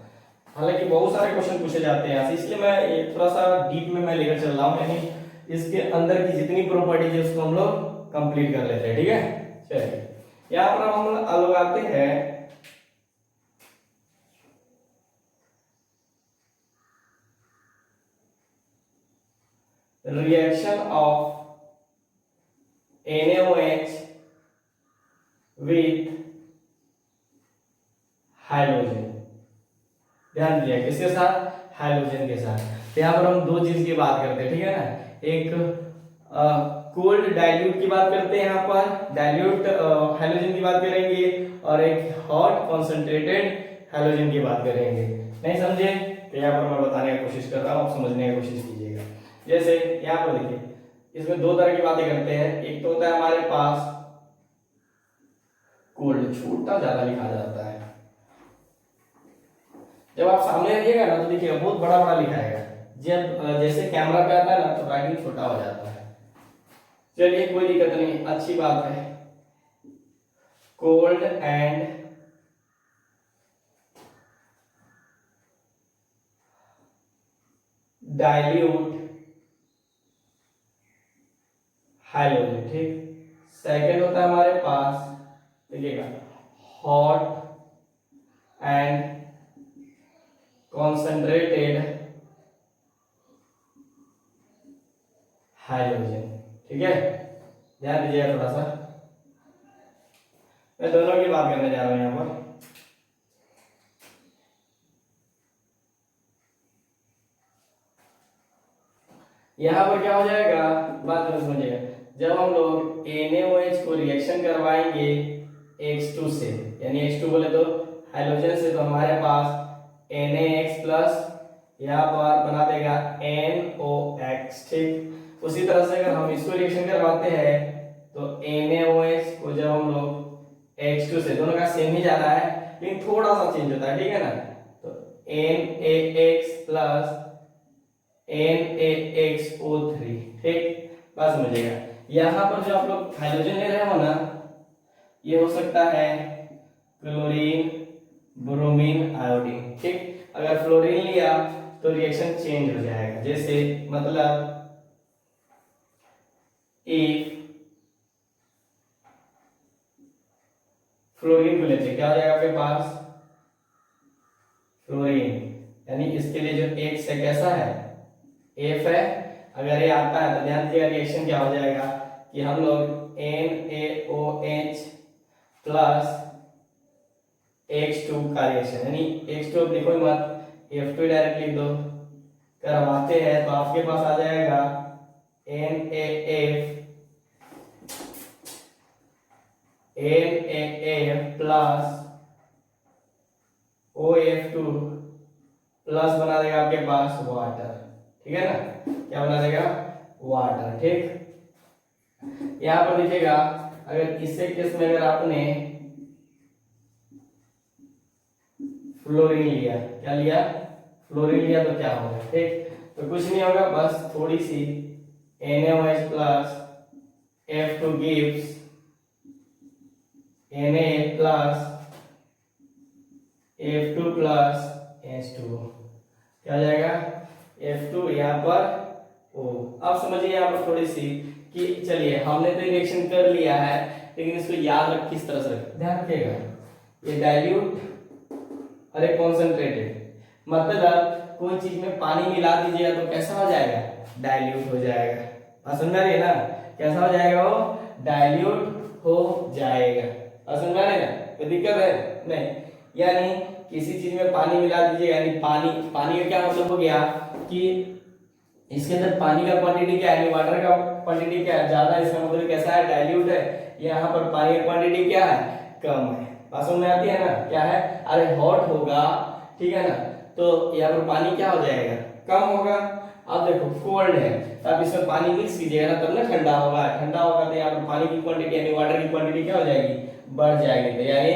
हालांकि बहुत सारे क्वेश्चन पूछे जाते हैं यहाँ से, इसलिए मैं थोड़ा सा डीप में मैं लेकर चल रहा हूँ, यानी इसके अंदर की जितनी प्रॉपर्टीज है उसको हम लोग कंप्लीट कर लेते हैं, ठीक है। चलिए यहाँ पर हम लोग आते हैं reaction of NaOH with hydrogen. ध्यान दिया किसके साथ, हाइड्रोजन के साथ। तो यहाँ पर हम दो चीज की बात करते हैं, ठीक है ना, एक कोल्ड डाइल्यूट की बात करते हैं, यहाँ पर डाइल्यूट हाइड्रोजन की बात करेंगे, और एक हॉट कॉन्सेंट्रेटेड हाइड्रोजन की बात करेंगे। नहीं समझे तो यहाँ पर मैं बताने की कोशिश कर रहा हूँ, आप समझने की कोशिश कीजिएगा। जैसे यहाँ पर देखिए, इसमें दो तरह की बातें करते हैं। एक तो होता है हमारे पास कोल्ड, छोटा ज्यादा लिखा जाता है, जब आप सामने रहिएगा ना तो देखिएगा बहुत बड़ा बड़ा लिखा है, जब जैसे कैमरा पे आता है ना तो राइटिंग छोटा हो जाता है। चलिए कोई दिक्कत नहीं, अच्छी बात है। कोल्ड एंड डाइल्यूट हाइड्रोजन, ठीक। सेकंड होता है हमारे पास, देखिएगा, हॉट एंड कॉन्सेंट्रेटेड हाइड्रोजन, ठीक है। ध्यान दीजिएगा थोड़ा सा, मैं दोनों की बात करने जा रहा हूं यहां पर। यहां पर क्या हो जाएगा, बात में समझिएगा, जब हम लोग NaOH को रिएक्शन करवाएंगे H2 से, यानी H2 बोले तो हाइड्रोजन से, तो हमारे पास NaX प्लस यहाँ पर बना देगा NOX, ठीक। उसी तरह से अगर हम इसको रिएक्शन करवाते हैं तो NaOH को जब हम लोग H2 से, दोनों का सेम ही जा रहा है लेकिन थोड़ा सा चेंज होता है, ठीक है ना, तो NaX प्लस NaXO3, ठीक। बात समझिएगा, यहाँ पर जो आप लोग हाइड्रोजन ले रहे हो ना, ये हो सकता है क्लोरीन ब्रोमीन आयोडीन, ठीक। अगर फ्लोरीन लिया तो रिएक्शन चेंज हो जाएगा, जैसे मतलब इफ फ्लोरीन को लेते हैं, क्या हो जाएगा आपके पास, फ्लोरीन, यानी इसके लिए जो एक्स है कैसा है, एफ है। अगर ये आता है तो ध्यान दीजिएगा रिएक्शन क्या हो जाएगा कि हम लोग NaOH प्लस X2 का रिएक्शन, यानी X2 लिखो मत, F2 डायरेक्ट लिख दो, करवाते हैं तो आपके पास आ जाएगा NaF प्लस OF2 प्लस बना देगा आपके पास वाटर, ठीक है ना, क्या बना देगा, वाटर। ठीक, यहां पर देखिएगा अगर इससे केस में अगर आपने फ्लोरीन लिया, क्या लिया, फ्लोरीन लिया तो क्या होगा, ठीक, तो कुछ नहीं होगा, बस थोड़ी सी NaOH plus F2 gives Na plus F2 plus H2, क्या हो जाएगा, F2 यहाँ पर O। अब समझिए यहाँ पर थोड़ी सी कि चलिए हमने तो रिएक्शन कर लिया है, लेकिन इसको याद रख किस तरह से, ध्यान रखिएगा, ये डाइल्यूट और एक कॉन्सेंट्रेटेड, मतलब कोई चीज में पानी मिला दीजिएगा तो कैसा हो जाएगा, डाइल्यूट हो जाएगा। बात समझ में आ रही है ना, कैसा हो जाएगा, वो डाइल्यूट हो जाएगा। बात समझ में आ रही है ना, कोई दिक्कत है नहीं, यानी किसी चीज में पानी मिला दीजिएगा, यानी पानी का क्या मतलब हो गया कि इसके अंदर पानी का क्वांटिटी क्या है, वाटर का क्वांटिटी क्या है, ज्यादा, इसका मतलब कैसा है, डाइल्यूट है। यहाँ पर पानी का क्वांटिटी क्या है, कम है। बात समझ में आती है ना, क्या है, अरे हॉट होगा, ठीक है ना, तो यहाँ पर पानी क्या हो जाएगा, कम होगा। अब देखो कोल्ड है तो आप इसमें पानी मिक्स कीजिएगा ना, तब ना ठंडा होगा, ठंडा होगा तो यहाँ पर पानी की क्वांटिटी यानी वाटर की क्वांटिटी क्या हो जाएगी, बढ़ जाएगी। तो यानी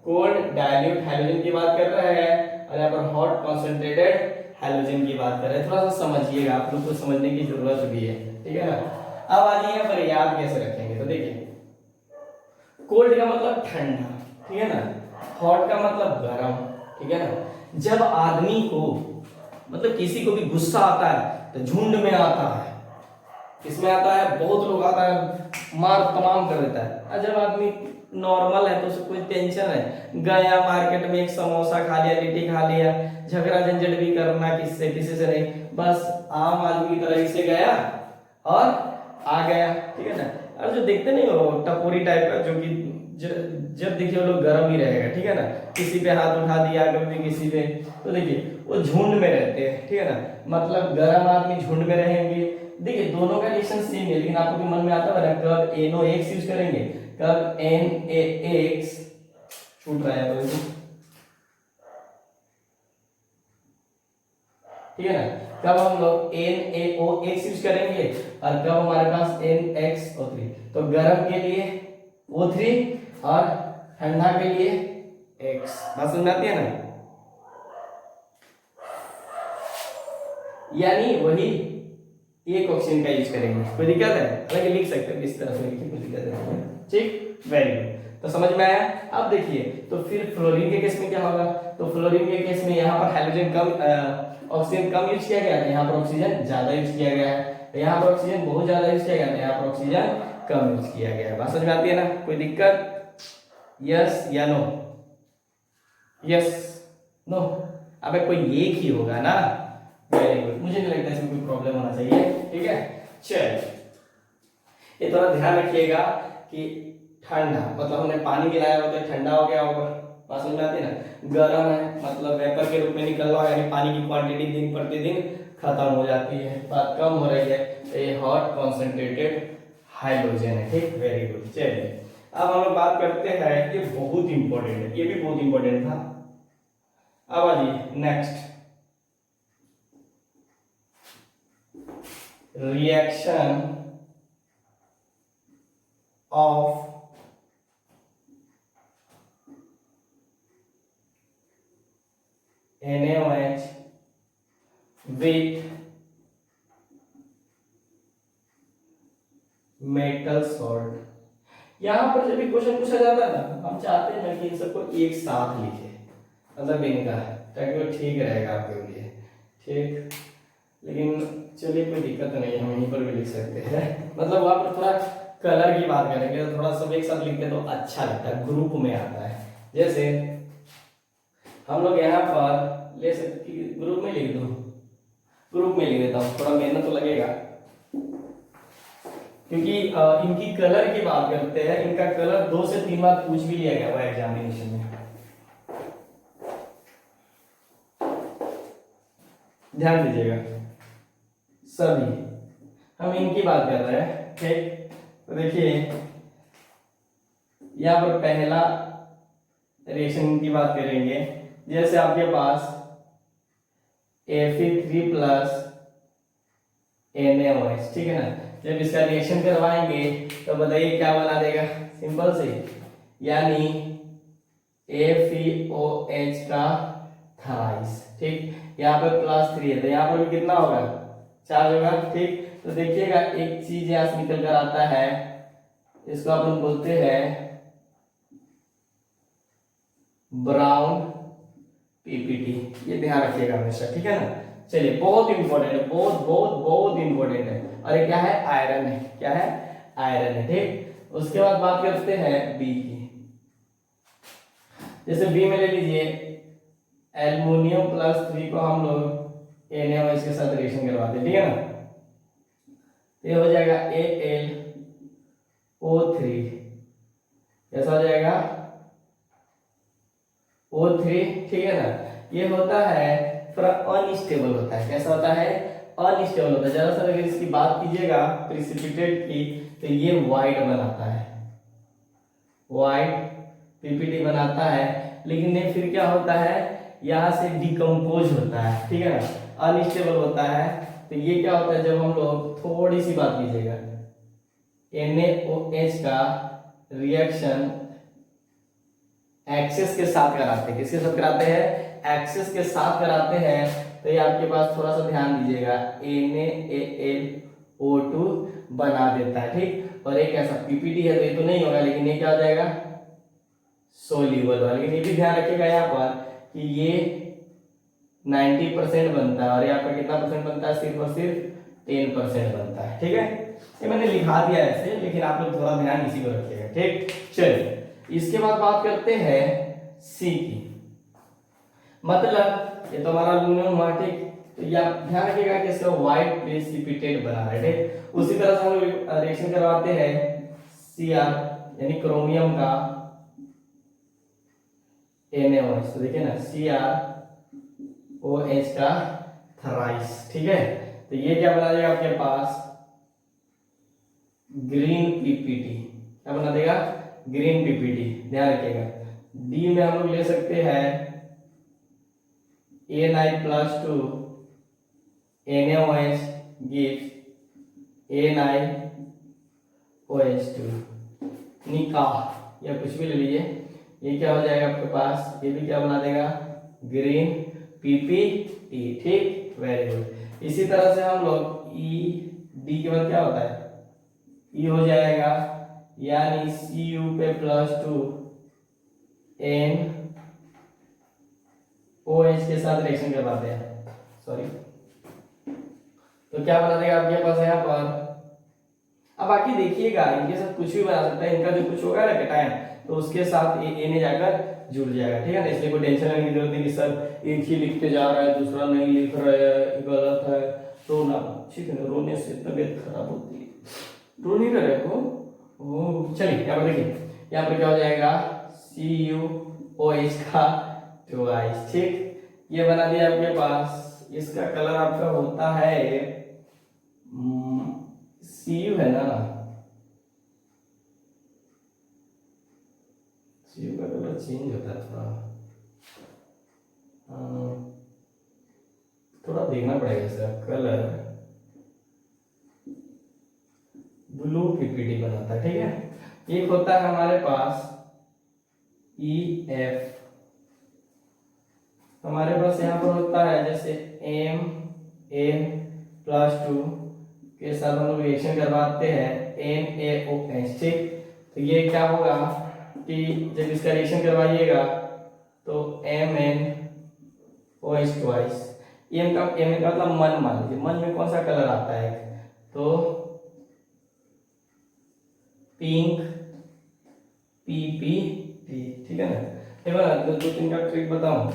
कोल्ड डाइल्यूट हाइड्रोजन की बात कर रहे हैं और यहाँ पर हॉट कॉन्सेंट्रेटेड हाइड्रोजन की बात कर रहे हैं। थोड़ा सा समझिएगा, आप लोग को समझने की जरूरत भी है, ठीक है ना। अब आ जाइए यहाँ पर याद कैसे रखेंगे, तो देखिए कोल्ड का मतलब ठंडा, ठीक है ना, हॉट का मतलब गर्म, ठीक है ना। जब आदमी को मतलब किसी को भी गुस्सा आता है तो झुंड में आता है, किसमें आता है, बहुत लोग आता है, मार तमाम कर देता है। और जब आदमी नॉर्मल है तो उसको कोई टेंशन है, गया मार्केट में एक समोसा खा लिया, लिट्टी खा लिया, झगड़ा झंझट भी करना किससे, किसी से नहीं, बस आम आदमी की तरह ही से गया और आ गया, ठीक है ना। और जो देखते नहीं हो टपोरी टाइप का, जो कि जब देखिए वो लोग गर्म ही रहेगा, ठीक है ना, किसी पे हाथ उठा दिया कभी किसी पे, तो देखिए वो झुंड में रहते हैं, ठीक है ना, मतलब गर्म आदमी झुंड में रहेंगे। देखिए दोनों का रिएक्शन सेम है, लेकिन आपको मन में आता है कब NOX यूज करेंगे, कब NaX छूट रहा है, ठीक है ना, कब हम लोग NaOX यूज करेंगे और कब हमारे पास NXO3। तो गर्म के लिए O3 और ठंडा के लिए X। बात समझ में आती है ना, यानी वही एक ऑक्सीजन का यूज करेंगे, कोई दिक्कत है, हालांकि लिख सकते हैं इस तरह से, लिखिए कोई दिक्कत नहीं, ठीक, वेरी गुड। तो समझ में आया। अब देखिए तो फिर फ्लोरीन के केस में क्या होगा, तो फ्लोरीन के केस में यहाँ पर हाइड्रोजन कम, ऑक्सीजन कम यूज किया गया है, यहाँ पर ऑक्सीजन ज्यादा यूज किया गया है, यहाँ पर ऑक्सीजन बहुत ज्यादा यूज किया गया है, यहाँ पर ऑक्सीजन कम यूज किया गया है। बात समझ में आती है ना, कोई दिक्कत, यस या नो, यस नो, अबे कोई एक ही होगा ना, वेरी गुड, मुझे नहीं लगता इसमें कोई प्रॉब्लम होना चाहिए, ठीक है। चलिए ये थोड़ा ध्यान रखिएगा कि ठंडा मतलब हमने पानी मिलाया होगा तो ठंडा हो गया होगा, बात समझ में आती है ना। गर्म है मतलब वेपर के रूप में निकल रहा है, यानी पानी की क्वांटिटी दिन प्रतिदिन खत्म हो जाती है, बात कम हो रही है, तो ये हॉट कॉन्सेंट्रेटेड हाइड्रोजन है, ठीक, वेरी गुड। चलिए अब हम लोग बात करते हैं, ये बहुत इंपॉर्टेंट है, ये भी बहुत इंपॉर्टेंट था। अब आ जाइए next, reaction of NaOH with metal salt. यहां पर जब भी क्वेश्चन पूछा जाता है ना, हम चाहते हैं ना कि इन सबको एक साथ लिखे, मतलब इनका ताकि वो ठीक रहेगा आपके लिए, ठीक, लेकिन चलिए कोई दिक्कत नहीं है, हम यहीं पर भी लिख सकते हैं। मतलब वहाँ पर थोड़ा कलर की बात करेंगे तो थोड़ा सब एक साथ लिखते तो अच्छा लगता है, ग्रुप में आता है। जैसे हम लोग यहाँ पर ले सकते, ग्रुप में लिख दो, ग्रुप में लिख देता हूँ, थोड़ा मेहनत तो लगेगा क्योंकि इनकी कलर की बात करते हैं। इनका कलर 2 से 3 बार पूछ भी लिया गया हुआ एग्जामिनेशन में, ध्यान दीजिएगा। सभी हम इनकी बात कर रहे हैं, ठीक। तो देखिए यहाँ पर पहला रिएक्शन की बात करेंगे। जैसे आपके पास Fe3 प्लस NaOH, ठीक है ना। जब इसका रिएक्शन करवाएंगे तो बताइए क्या बना देगा, सिंपल से, यानी FeOH का थ्राइस, ठीक। यहाँ पर +3 है तो यहाँ पर भी कितना होगा, चार्ज होगा, ठीक। तो देखिएगा एक चीज यहाँ से निकल कर आता है, इसको अपन बोलते हैं ब्राउन पीपीटी, ये ध्यान रखिएगा हमेशा, ठीक है ना। चलिए बहुत इंपॉर्टेंट है, बहुत बहुत बहुत इंपॉर्टेंट है। और ये क्या है, आयरन है, क्या है, आयरन है, ठीक। उसके बाद बात करते हैं बी की। जैसे बी में ले लीजिए एल्युमिनियम +3 को हम लोग NaOH के साथ रिएक्शन करवाते हैं, ठीक है ना। ये हो जाएगा AlO3, कैसा हो जाएगा, O3, ठीक है ना। ये होता है थोड़ा अनस्टेबल होता है, कैसा होता है, अनस्टेबल होता है। जरा सा अगर इसकी बात कीजिएगा प्रिसिपिटेट की तो ये व्हाइट बनाता है, व्हाइट पीपीटी बनाता है, लेकिन ये फिर क्या होता है, यहाँ से डिकम्पोज होता है, ठीक है ना, अनस्टेबल होता है। तो ये क्या होता है, जब हम लोग थोड़ी सी बात कीजिएगा NaOH का रिएक्शन एक्सेस के साथ कराते हैं, किसके साथ कराते हैं, एक्सेस के साथ कराते हैं, तो ये आपके पास थोड़ा सा ध्यान दीजिएगा NaAlO2 बना देता है, ठीक। और एक ऐसा पीपीटी है तो ये तो नहीं होगा, लेकिन ये क्या हो जाएगा, सोल्यूबल होगा। लेकिन ये भी ध्यान रखिएगा यहाँ पर कि ये 90% बनता है और यहाँ पर कितना परसेंट बनता है, सिर्फ और सिर्फ 10% बनता है, ठीक है। ये मैंने लिखा दिया ऐसे, लेकिन आप लोग थोड़ा ध्यान इसी को रखिएगा, ठीक। चलिए इसके बाद बात करते हैं सी की। मतलब ये तो हमारा एल्युमिनियम हुआ, ठीक। तो ये आप ध्यान रखिएगा कि इसका व्हाइट प्रेसिपिटेट बना है, ठीक। उसी तरह से हम रिएक्शन करवाते हैं Cr यानी क्रोमियम का NaOH, तो देखिए ना CrOH का थ्राइस, ठीक है। तो ये क्या बना देगा आपके पास, ग्रीन पीपीटी, क्या बना देगा, ग्रीन पीपीटी, ध्यान रखिएगा। डी में हम लोग ले सकते हैं Na+2 NaOH gives NiOH2, निकाह या कुछ भी ले लीजिए, ये क्या हो जाएगा आपके पास, ये भी क्या बना देगा, ग्रीन पीपीटी, ठीक, वेरी गुड। इसी तरह से हम लोग डी के बाद क्या होता है, ई हो जाएगा, यानी Cu पे +2 NOH के साथ रिएक्शन करवाते हैं, सॉरी, तो क्या बना देगा आपके पास यहाँ पर। अब बाकी देखिएगा इनके साथ कुछ भी बना सकता है, इनका जो कुछ होगा ना कैटायन, तो उसके साथ ए ने जाकर जुड़ जाएगा, ठीक है ना। इसलिए कोई टेंशन लेने की जरूरत नहीं कि सर एक ही लिखते जा रहा है दूसरा नहीं लिख रहा है, गलत है, रोना, ठीक है ना, रोने से तबीयत खराब होती है, रो नहीं रहे हो। चलिए यहाँ पर देखिए, यहाँ पर क्या हो जाएगा, CuOH का ट्वाइस, ठीक। ये बना दिया आपके पास। इसका कलर आपका होता है Cu है ना, Cu का कलर चेंज होता है थोड़ा, थोड़ा देखना पड़ेगा इसका कलर, ब्लू पीपीटी बनाता है, ठीक है। एक होता है हमारे पास EF, हमारे पास यहाँ पर होता है जैसे Na+2 के साथ हम लोग रिएक्शन करवाते हैं NaOH, ठीक। तो ये क्या होगा कि जब इसका रिएक्शन करवाइएगा तो MnOH ट्वाइस, एम का मतलब मन, मान लीजिए मन में कौन सा कलर आता है, तो पिंक, पीपी टी, ठीक है ना। देखो ना, दो तीन का ट्रिक बताऊं।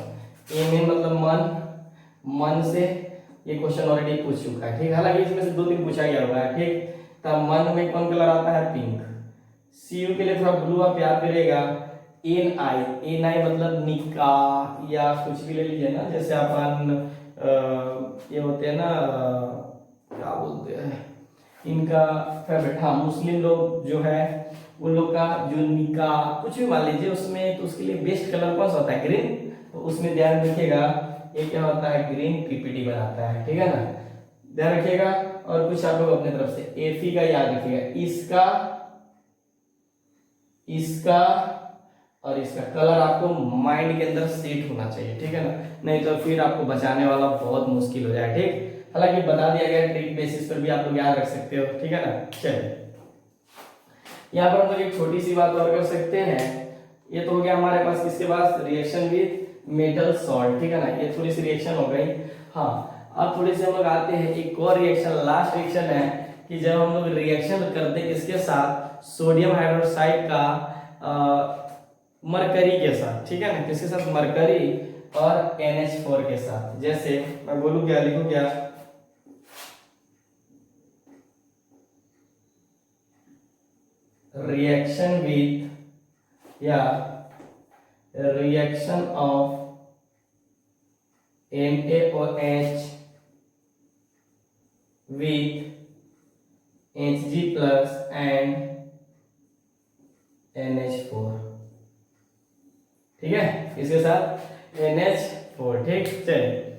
एम में मतलब मन, मन से ये क्वेश्चन ऑलरेडी पूछ चुका है, ठीक है, हालांकि इसमें से दो तीन पूछा गया हुआ है, ठीक। तब मन में कौन कलर आता है, पिंक। सी यू के लिए थोड़ा ब्लू आप याद करिएगा। एन आई, एन आई मतलब निका, या कुछ भी ले लीजिए ना, जैसे अपन ये होते हैं ना, क्या बोलते हैं इनका फेवरेट, हाँ मुस्लिम लोग जो है उन लोग का जो निका कुछ भी मान लीजिए उसमें, तो उसके लिए बेस्ट कलर कौन सा होता है, ग्रीन। तो उसमें ध्यान रखिएगा ये क्या होता है, ग्रीन पीपीटी बनाता है, ठीक है ना, ध्यान रखिएगा। और कुछ आप लोग अपने तरफ से एफी का याद रखिएगा, इसका, इसका और इसका कलर आपको माइंड के अंदर सेट होना चाहिए, ठीक है ना, नहीं तो फिर आपको बचाने वाला बहुत मुश्किल हो जाए, ठीक। हालांकि बता दिया गया ट्रिक बेसिस पर भी आप लोग याद रख सकते हो, ठीक है ना। चलिए यहाँ पर हम लोग एक छोटी सी बात और कर सकते हैं। ये तो हो गया हमारे पास किसके पास, रिएक्शन विद मेटल सॉल्ट, ठीक है ना, ये थोड़ी सी रिएक्शन हो गई। हाँ अब थोड़ी सी हम लोग आते हैं एक और रिएक्शन, लास्ट रिएक्शन है कि जब हम लोग रिएक्शन करते हैं किसके साथ, सोडियम हाइड्रोक्साइड का मरकरी के साथ, ठीक है ना, किसके साथ, मरकरी और NH4 के साथ। जैसे मैं बोलूं क्या, लिखूं क्या, रिएक्शन विथ या reaction of NaOH with Hg plus and NH4, ठीक है, इसके साथ NH4, ठीक। चलिए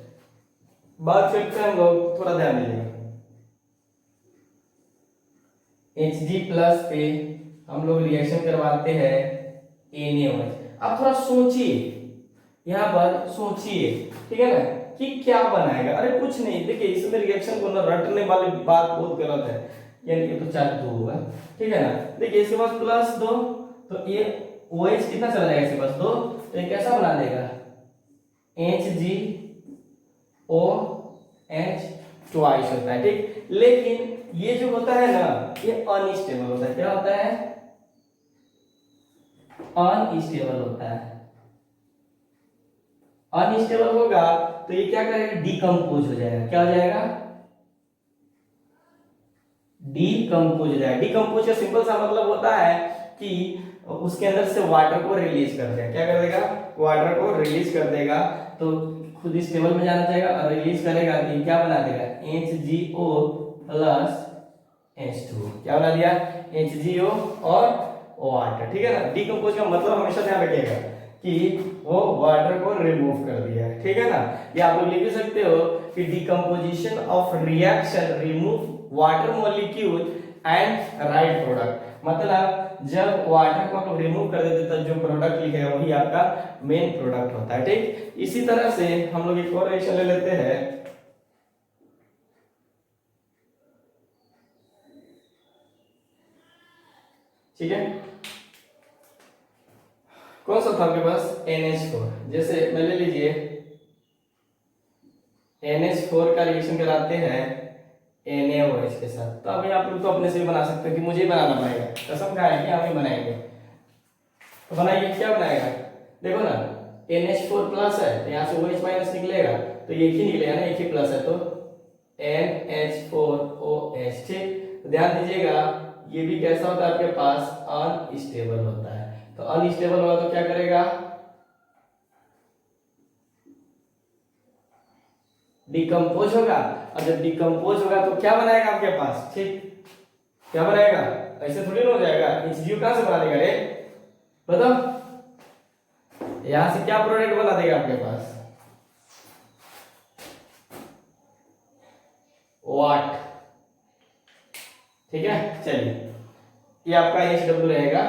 बात करते हैं हम लोग, थोड़ा ध्यान दीजिएगा। Hg प्लस पे हम लोग रिएक्शन करवाते हैं NaOH। अब थोड़ा सोचिए, यहाँ पर सोचिए, ठीक है ना, कि क्या बनाएगा। अरे कुछ नहीं, देखिए इसमें रिएक्शन को ना रटने वाली बात बहुत गलत है, यानी कि तो 4 2 होगा, ठीक है ना। देखिए इसके पास प्लस 2, तो ये OH कितना चला जाएगा, इसके पास 2, तो ये कैसा बना देगा, HgOH ट्वाइस होता है, ठीक। लेकिन ये जो होता है ना, ये अनस्टेबल होता है। क्या होता है, अनस्टेबल होता है। अनस्टेबल होगा तो ये क्या करेगा, डिकम्पोज हो जाएगा। क्या हो जाएगा, डिकम्पोज हो जाएगा। डिकम्पोज का सिंपल सा मतलब होता है कि उसके अंदर से वाटर को रिलीज कर देगा। क्या कर देगा, वाटर को रिलीज कर देगा, तो खुद स्टेबल में जाना चाहेगा और रिलीज करेगा तो क्या बना देगा, HgO प्लस H2। क्या बना दिया, HgO और वाटर, ठीक है ना। डिकम्पोज का मतलब हमेशा ध्यान रखिएगा कि वो वाटर को रिमूव कर दिया है, ठीक है ना। या आप लोग लिख भी सकते हो कि decomposition of reaction remove water molecule and right product. मतलब जब वाटर को आप रिमूव कर देते तब जो प्रोडक्ट लिखेगा वही आपका मेन प्रोडक्ट होता है, ठीक। इसी तरह से हम लोग एक और रिएक्शन ले लेते हैं, ठीक है। कौन सा था आपके पास, NH4। जैसे मैं ले लीजिए NH4 का रिएक्शन कराते हैं NaOH के साथ, तो अभी आप लोग तो अपने से भी बना सकते हो कि मुझे ही बनाना पड़ेगा, कसम खा है कि हम ही बनाएंगे। तो बनाइए, क्या बनाएगा, देखो ना, NH4 प्लस है तो यहाँ से OH माइनस निकलेगा, तो एक ही निकलेगा ना, एक ही प्लस है, तो NH4OH, ठीक। तो ध्यान दीजिएगा ये भी कैसा होता है आपके पास, अनस्टेबल होता है। तो अनस्टेबल होगा तो क्या करेगा, डिकम्पोज होगा, और जब डिकम्पोज होगा तो क्या बनाएगा आपके पास, ठीक, क्या बनाएगा, ऐसे थोड़ी ना हो जाएगा। HgO कहां से बना देगा रे, बताओ, यहां से क्या प्रोडक्ट बना देगा आपके पास, वाट, ठीक है। चलिए ये आपका HW रहेगा,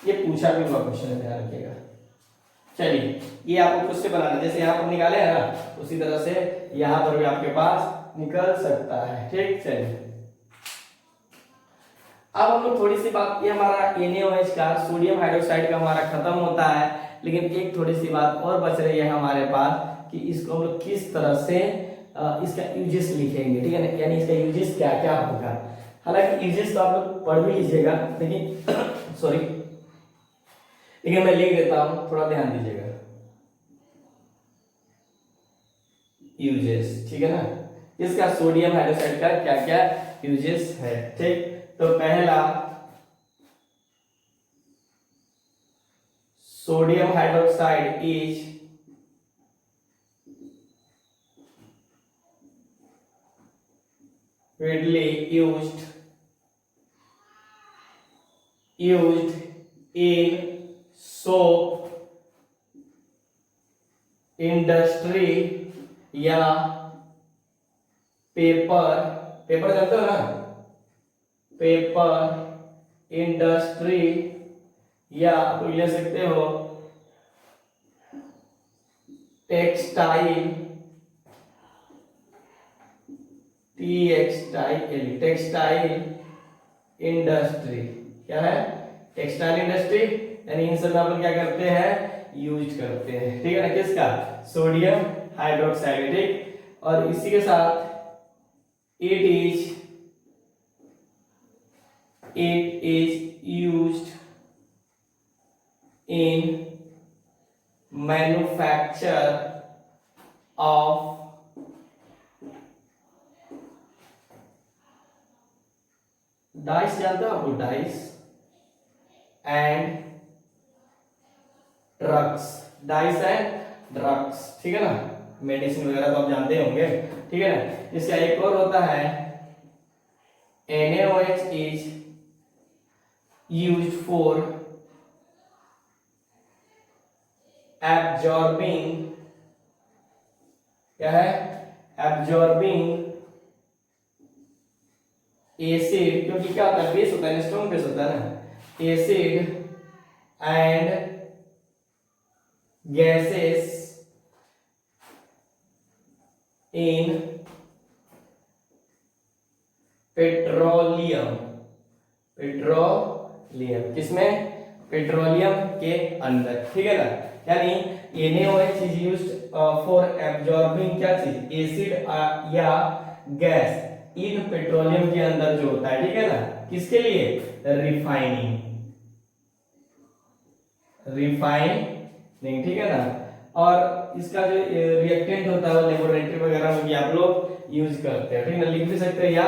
ये पूछा भी हुआ क्वेश्चन है, ध्यान रखिएगा। चलिए ये आपको खुद से बनाना है, जैसे यहाँ पर निकाले है ना उसी तरह से यहाँ पर भी आपके पास निकल सकता है, ठीक। चलिए अब हम लोग थोड़ी सी बात, ये हमारा NaOH का सोडियम हाइड्रोक्साइड का हमारा खत्म होता है, लेकिन एक थोड़ी सी बात और बच रही है हमारे पास, कि इसको हम लोग किस तरह से इसका यूजेस लिखेंगे, ठीक है ना, यानी इसका यूजेस क्या क्या होगा। हालांकि यूजेस तो आप लोग पढ़ भी लीजिएगा, लेकिन सॉरी, लेकिन मैं लिख देता हूं, थोड़ा ध्यान दीजिएगा। यूजेस, ठीक है ना, इसका सोडियम हाइड्रोक्साइड का क्या क्या यूजेस है। ठीक, तो पहला sodium hydroxide is widely used in soap industry या पेपर जानते हो ना, पेपर इंडस्ट्री, या आप ले सकते हो टेक्सटाइल, टेक्सटाइल इंडस्ट्री। क्या है? टेक्सटाइल इंडस्ट्री, यानी इन सब में अपन क्या करते हैं, यूज करते हैं, ठीक है ना, किसका, सोडियम हाइड्रोक्साइड। ठीक, और इसी के साथ it is used in manufacture of dice, जानते हो आपको, dice and drugs, dice and drugs, ठीक है ना, मेडिसिन वगैरह तो आप जानते होंगे, ठीक है ना। इसका एक और होता है NaOH is used for absorbing, क्या है, एब्जॉर्बिंग एसिड, क्योंकि क्या होता है, बेस होता है, स्ट्रॉन्ग बेस होता है ना, acid and gases in petroleum, किसमें, पेट्रोलियम के अंदर, ठीक है ना, यानी NaOH is used for absorbing क्या चीज, एसिड या गैस इन पेट्रोलियम के अंदर जो होता है, ठीक है ना, किसके लिए, रिफाइनिंग, ठीक है ना। और इसका जो रिएक्टेंट होता है वो लेबोरेटरी वगैरह में भी आप लोग यूज करते हो, ठीक है ना, लिख भी सकते हो या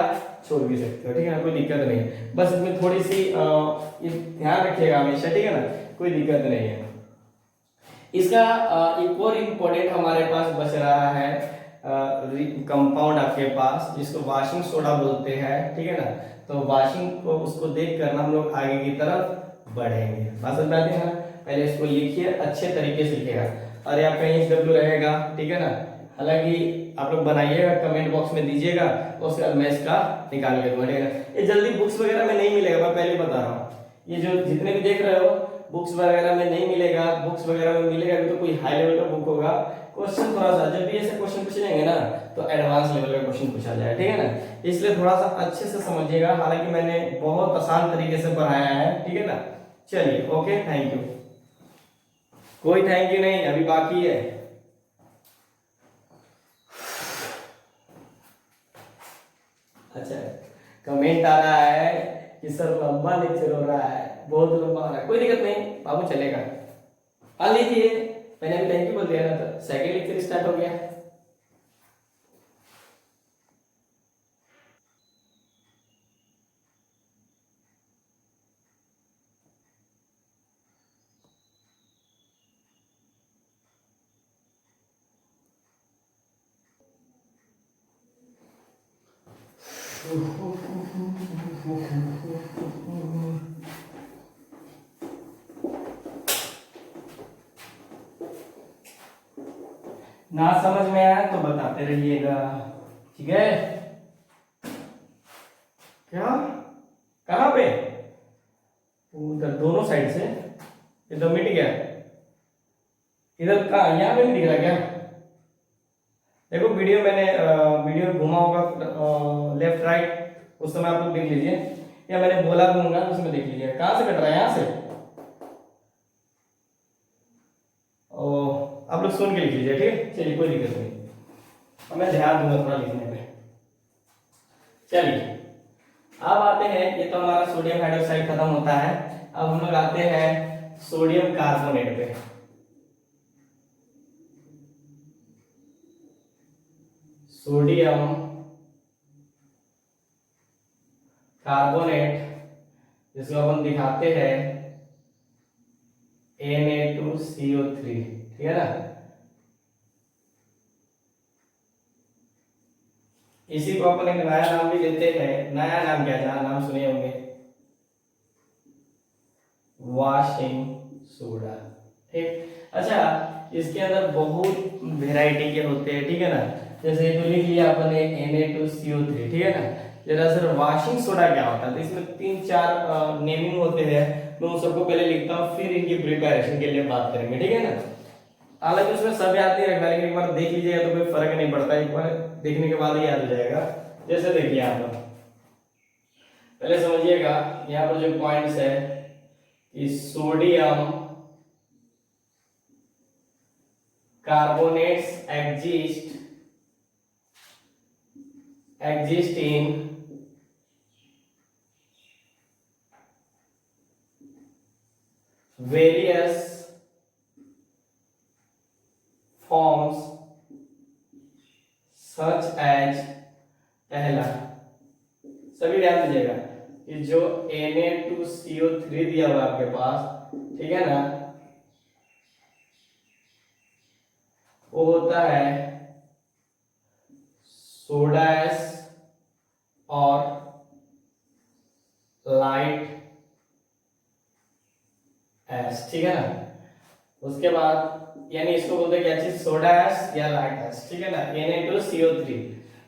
छोड़ भी सकते हो, ठीक है ना, कोई दिक्कत नहीं है, बस इसमें थोड़ी सी ध्यान रखिएगा हमेशा, ठीक है ना, कोई दिक्कत नहीं है। इसका एक और इम्पोर्टेंट हमारे पास बच रहा है कंपाउंड आपके पास, जिसको वॉशिंग सोडा बोलते हैं, ठीक है ना, तो वॉशिंग को उसको देख कर हम लोग आगे की तरफ बढ़ेंगे। बात समझ में आती है ना, पहले इसको लिखिए, अच्छे तरीके से लिखिएगा, और यहाँ पे HW रहेगा, ठीक है ना, हालांकि आप लोग बनाइएगा, कमेंट बॉक्स में दीजिएगा, उसके बाद मैं इसका निकाल के दूंगा, ठीक है ना। ये जल्दी बुक्स वगैरह में नहीं मिलेगा, मैं पहले बता रहा हूँ, ये जो जितने भी देख रहे हो बुक्स वगैरह में नहीं मिलेगा, बुक्स वगैरह में मिलेगा भी तो कोई हाई लेवल का बुक होगा। क्वेश्चन थोड़ा सा, जब भी ऐसे क्वेश्चन पूछे जाएंगे ना तो एडवांस लेवल का क्वेश्चन पूछा जाए, ठीक है ना, इसलिए थोड़ा सा अच्छे से समझिएगा, हालांकि मैंने बहुत आसान तरीके से पढ़ाया है, ठीक है ना। चलिए, ओके, थैंक यू। कोई थैंक यू नहीं, अभी बाकी है। अच्छा, कमेंट आ रहा है कि सर लंबा लेक्चर हो रहा है, बहुत लंबा हो रहा है, कोई दिक्कत नहीं बाबू, चलेगा, आ लीजिए, मैंने अभी थैंक यू बोल दिया ना, तो सेकंड लेक्चर स्टार्ट हो गया। ना समझ में आया तो बताते रहिएगा, ठीक है। क्या, कहाँ पे, उधर दोनों साइड से एकदम मिट गया, इधर का यहाँ पे नहीं दिख रहा क्या, देखो वीडियो मैंने वीडियो घुमा होगा लेफ्ट राइट, उस समय आप लोग देख लीजिए, या मैंने बोला दूंगा उसमें देख लीजिए, कहाँ से कट रहा है, यहाँ से, ओ आप लोग लोग सुन के लिख लीजिए, ठीक है। चलिए कोई दिक्कत नहीं, अब मैं ध्यान दूंगा थोड़ा लिखने में। चलिए अब आते हैं, ये तो हमारा सोडियम हाइड्रोक्साइड खत्म होता है। अब हम लोग आते हैं सोडियम कार्बोनेट पे। सोडियम कार्बोनेट, जिसको अपन दिखाते हैं Na2CO3, ठीक है ना। इसी को अपन एक नया नाम भी देते हैं। नया नाम क्या है, नाम सुने होंगे, वॉशिंग सोडा, ठीक। अच्छा, इसके अंदर बहुत वेराइटी के होते हैं, ठीक है ना। जैसे ये तो लिख लिया अपन ने Na2CO3, ठीक है ना। जरा सर वॉशिंग सोडा क्या होता है, तो इसमें 3-4 नेमिंग होते हैं। मैं उन सबको पहले लिखता हूँ, फिर इनकी प्रिपरेशन के लिए बात करेंगे, ठीक है ना। हालांकि उसमें सब याद नहीं रखना, लेकिन एक बार देख लीजिएगा तो कोई फर्क नहीं पड़ता, एक बार देखने के बाद ही याद हो जाएगा। जैसे देखिए आप पहले समझिएगा, यहाँ पर जो पॉइंट्स है कि sodium carbonates exist in various forms such as, पहला सभी ध्यान दीजिएगा कि जो Na2CO3 दिया हुआ आपके पास, ठीक है ना, वो होता है सोडा एस और लाइट एस, ठीक है ना। उसके बाद यानी इसको बोलते हैं क्या चीज, सोडा एस या लाइट एस, ठीक है ना, Na2CO3।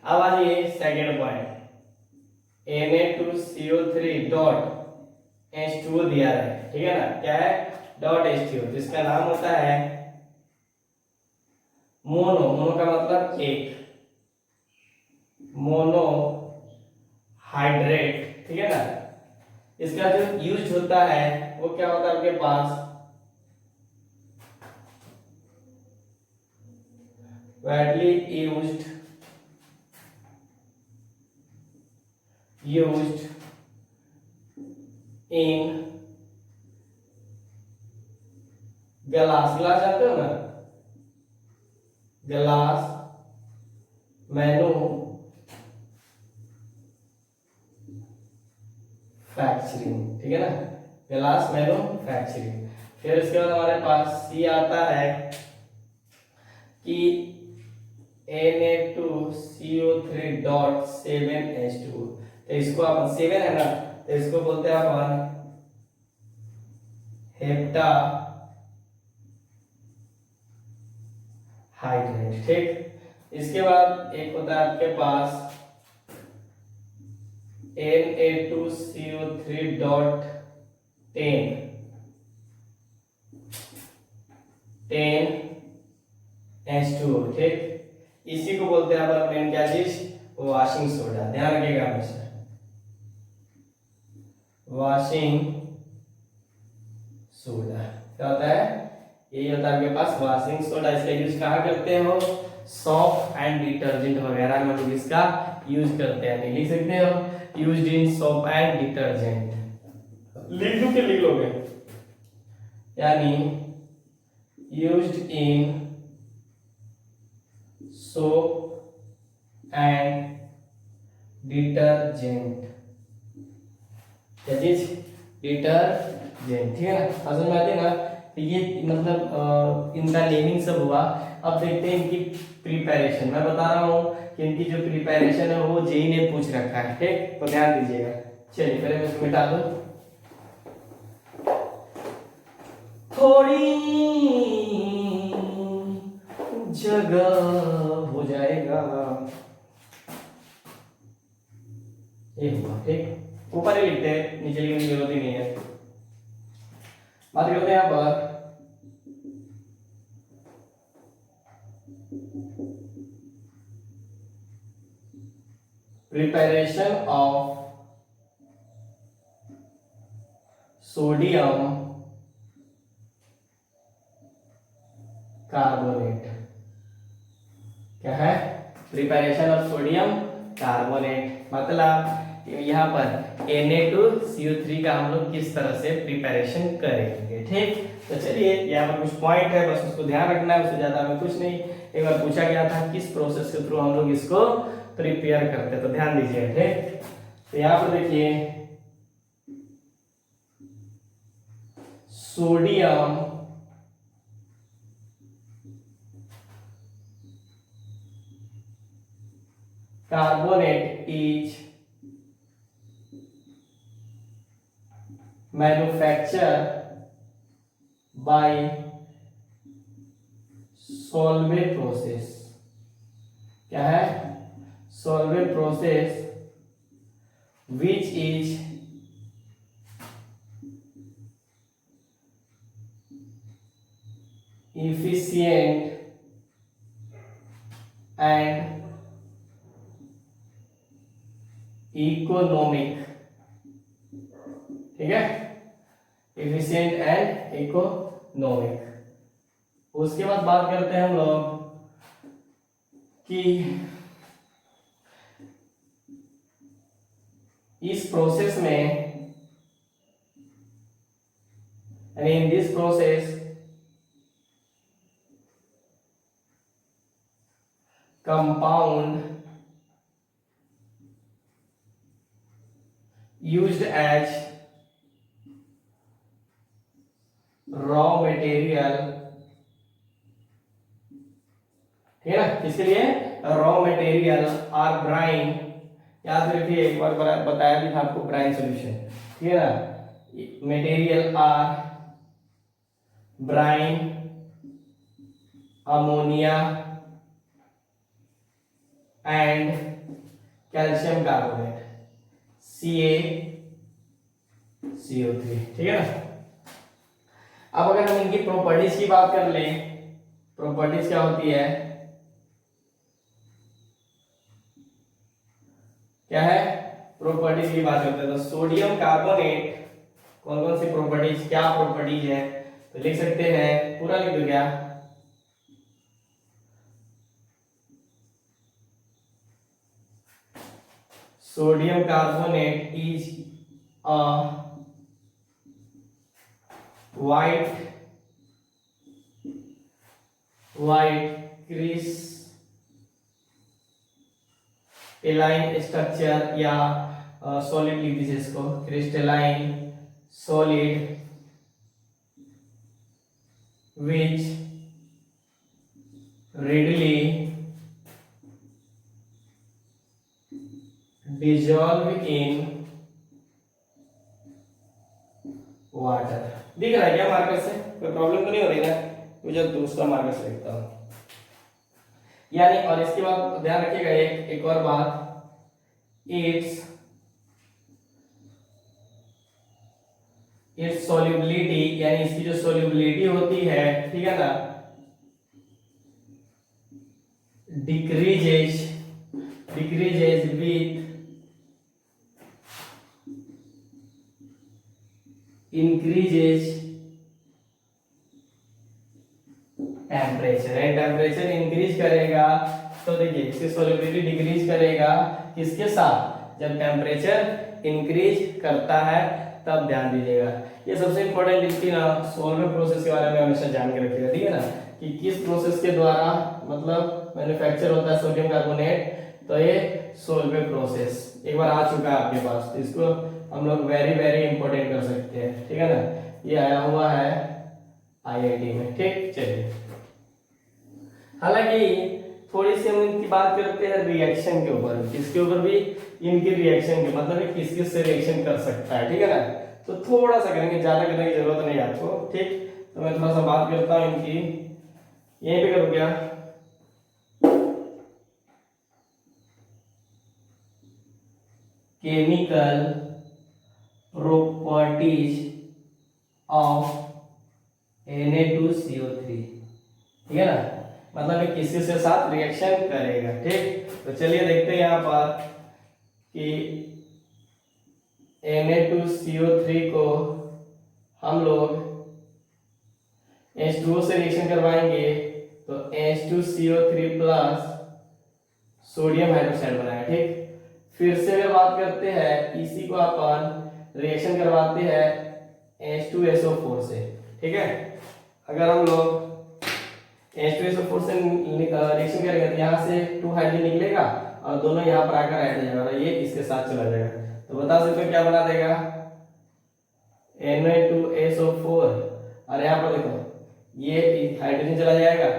अब आ जाइए second point, Na2CO3 dot H2O दिया है, ठीक है ना, क्या है, डॉट H2O, जिसका नाम होता है मोनो। मोनो का मतलब एक, मोनो हाइड्रेट, ठीक है ना। इसका जो यूज होता है वो क्या होता है आपके पास, widely used in glass, glass जानते हो ना, ग्लास मैन्युफैक्चरिंग, ठीक है ना, ग्लास मैन्युफैक्चरिंग। फिर इसके बाद हमारे पास सी आता है कि Na2CO3 डॉट 7H2, तो इसको अपन 7 है ना, तो इसको बोलते हैं अपन हेप्टा हाइड्रेट, ठीक। इसके बाद एक होता है आपके पास Na2CO3 डॉट 10H2O, ठीक। इसी को बोलते हैं अपन मेन क्या चीज, वॉशिंग सोडा। ध्यान रखिएगा हमेशा, वॉशिंग सोडा क्या होता है, यही होता है आपके पास वॉशिंग सोडा। इसका यूज कहाँ करते हो, सोप एंड डिटर्जेंट वगैरह में लोग इसका यूज करते हैं। नहीं लिख सकते हो, used in soap and detergent, लिख दो के लिख लोगे, यानी used in soap and detergent, क्या चीज, डिटर्जेंट, ठीक है ना। समझ में आती है ना। तो ये मतलब इनका नेमिंग सब हुआ। अब देखते हैं इनकी प्रिपरेशन। मैं बता रहा हूँ कि इनकी जो प्रिपरेशन है वो जेई ने पूछ रखा है, ठीक, तो ध्यान दीजिएगा। चलिए पहले मैं इसको मिटा दूं, थोड़ी जगह हो जाएगा, ये हुआ, ठीक। ऊपर ही लिखते हैं, नीचे लिखने की जरूरत ही नहीं है। बात करते हैं यहाँ पर प्रिपरेशन ऑफ सोडियम कार्बोनेट। क्या है? Preparation of sodium carbonate. मतलब यहाँ पर Na2CO3 का हम लोग किस तरह से प्रिपरेशन करेंगे। ठीक, तो चलिए यहाँ पर कुछ पॉइंट है, बस उसको ध्यान रखना है, उससे ज्यादा हमें कुछ नहीं। एक बार पूछा गया था किस प्रोसेस के थ्रू हम लोग इसको प्रिपेयर करते हैं, तो ध्यान दीजिए। ठीक, तो यहाँ पर देखिए sodium carbonate is manufactured by Solvay process। क्या है? Solvay process which is efficient and economic. ठीक है, एफिशिएंट एंड इकोनॉमिक। उसके बाद बात करते हैं हम लोग कि इस प्रोसेस में, यानी in this process compound used as raw material। ठीक है ना, किसके लिए? रॉ मटेरियल और ब्राइन। याद रखिए, एक बार बताया भी था आपको ब्राइन सॉल्यूशन। ठीक है ना, material are brine, ammonia and calcium carbonate CaCO3। ठीक है ना। अब अगर हम इनकी प्रॉपर्टीज की बात कर लें, प्रॉपर्टीज क्या होती है? क्या है? प्रॉपर्टीज की बात करते हैं तो सोडियम कार्बोनेट कौन कौन सी प्रॉपर्टीज, क्या प्रॉपर्टीज है, तो लिख सकते हैं, पूरा लिख दो क्या? Sodium carbonate is a white crystalline structure या सॉलिड लिख दीजिए इसको, crystalline solid which readily dissolve in water. दिख रहा है क्या मार्कर से? कोई प्रॉब्लम तो नहीं हो रही ना? मुझे दूसरा मार्कर से लिखता हूं। यानी, और इसके बाद ध्यान रखिएगा एक और बात, इट्स सॉल्युबिलिटी, यानी इसकी जो सॉल्युबिलिटी होती है, ठीक है ना, decreases with increases temperature. And temperature increase करेगा तो देखिए इसकी सॉल्युबिलिटी डिक्रीज करेगा किसके साथ? जब टेम्परेचर इंक्रीज करता है तब ध्यान दीजिएगा। ये सबसे इंपॉर्टेंट इसकी ना सोल्वे प्रोसेस के बारे में हमेशा जान के रखिएगा। ठीक है ना, कि किस प्रोसेस के द्वारा मतलब मैन्युफैक्चर होता है सोडियम कार्बोनेट, तो ये सोल्वे प्रोसेस एक बार आ चुका है आपके पास, तो इसको हम लोग वेरी वेरी इंपॉर्टेंट कर सकते हैं। ठीक है ना, ये आया हुआ है IIT में। ठीक, चलिए, हालांकि थोड़ी सी हम इनकी बात करते हैं रिएक्शन के ऊपर, किसके ऊपर भी, इनकी रिएक्शन के मतलब किस किस से रिएक्शन कर सकता है। ठीक है ना, तो थोड़ा सा करेंगे, ज्यादा करने की जरूरत नहीं आपको। ठीक, तो मैं थोड़ा सा बात करता हूँ इनकी, यहीं पे करूँ क्या? Chemical properties of Na2CO3। ठीक है ना, मतलब ये किसी से साथ रिएक्शन करेगा। ठीक, तो चलिए देखते हैं यहाँ पर कि Na2CO3 को हम लोग H2O से रिएक्शन करवाएंगे तो H2CO3 प्लस सोडियम हाइड्रोक्साइड बनाया। ठीक, फिर से अगर बात करते हैं इसी को अपन रिएक्शन करवाते हैं H2SO4 से। ठीक है, अगर हम लोग H2SO4 से रिएक्शन करेंगे तो यहाँ से 2 हाइड्रोजन निकलेगा और दोनों यहाँ पर आकर ऐड हो जाएगा और ये इसके साथ चला जाएगा। तो बता सकते हो क्या बना देगा, Na2SO4 और यहाँ पर देखो ये हाइड्रोजन चला जाएगा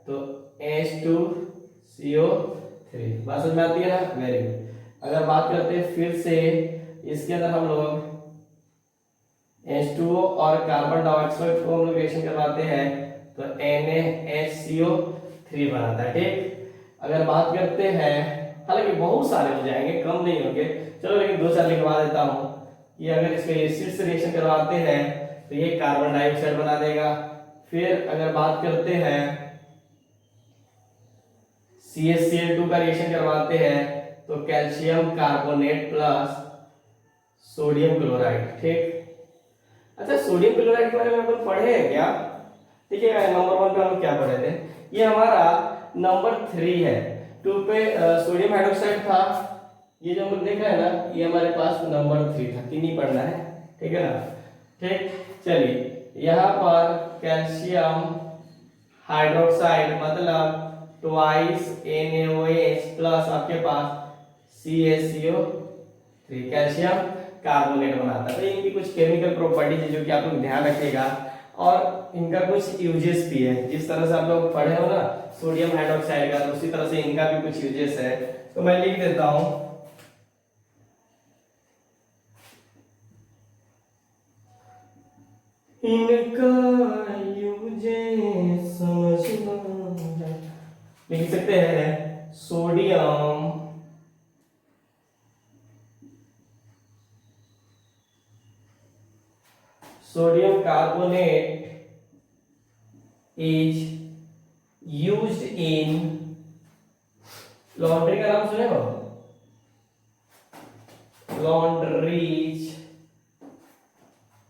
तो H2CO3। बात समझ में आती है ना, वेरी गुड। अगर बात करते हैं फिर से इसके अंदर हम लोग H2O और कार्बन डाइऑक्साइड को हम लोग रिएक्शन करवाते हैं तो NaHCO3 बनाता है। ठीक, अगर बात करते हैं, हालांकि बहुत सारे हो जाएंगे, कम नहीं होंगे, चलो लेकिन 2-4 लिखवा देता हूं कि अगर इसको एसिड से रिएक्शन करवाते हैं तो ये कार्बन डाइऑक्साइड बना देगा। फिर अगर बात करते हैं CaCl2 का रिएक्शन करवाते हैं तो calcium carbonate plus sodium chloride. ठीक, अच्छा सोडियम क्लोराइड के बारे में अपन पढ़े हैं क्या? ठीक है, नंबर 1 पे हम क्या पढ़े थे, ये हमारा नंबर 3 है। 2 पे सोडियम हाइड्रोक्साइड था, ये जो हम लोग देख रहे हैं ना ये हमारे पास नंबर 3 था, 3 ही पढ़ना है। ठीक है ना, ठीक, चलिए यहाँ पर कैल्शियम हाइड्रोक्साइड मतलब ट्वाइस NaOH प्लस आपके पास CaCO3 कैल्शियम कार्बोनेट बनाता है। तो इनकी कुछ केमिकल प्रॉपर्टीज है जो कि आप लोग ध्यान रखिएगा और इनका कुछ यूजेस भी है। जिस तरह से आप लोग पढ़े हो ना सोडियम हाइड्रोक्साइड का, तो उसी तरह से इनका भी कुछ यूजेस है। तो मैं लिख देता हूं, इनका यूजेस समझना, लिख सकते हैं sodium carbonate is used in laundry का नाम सुने हो, लॉन्ड्रीज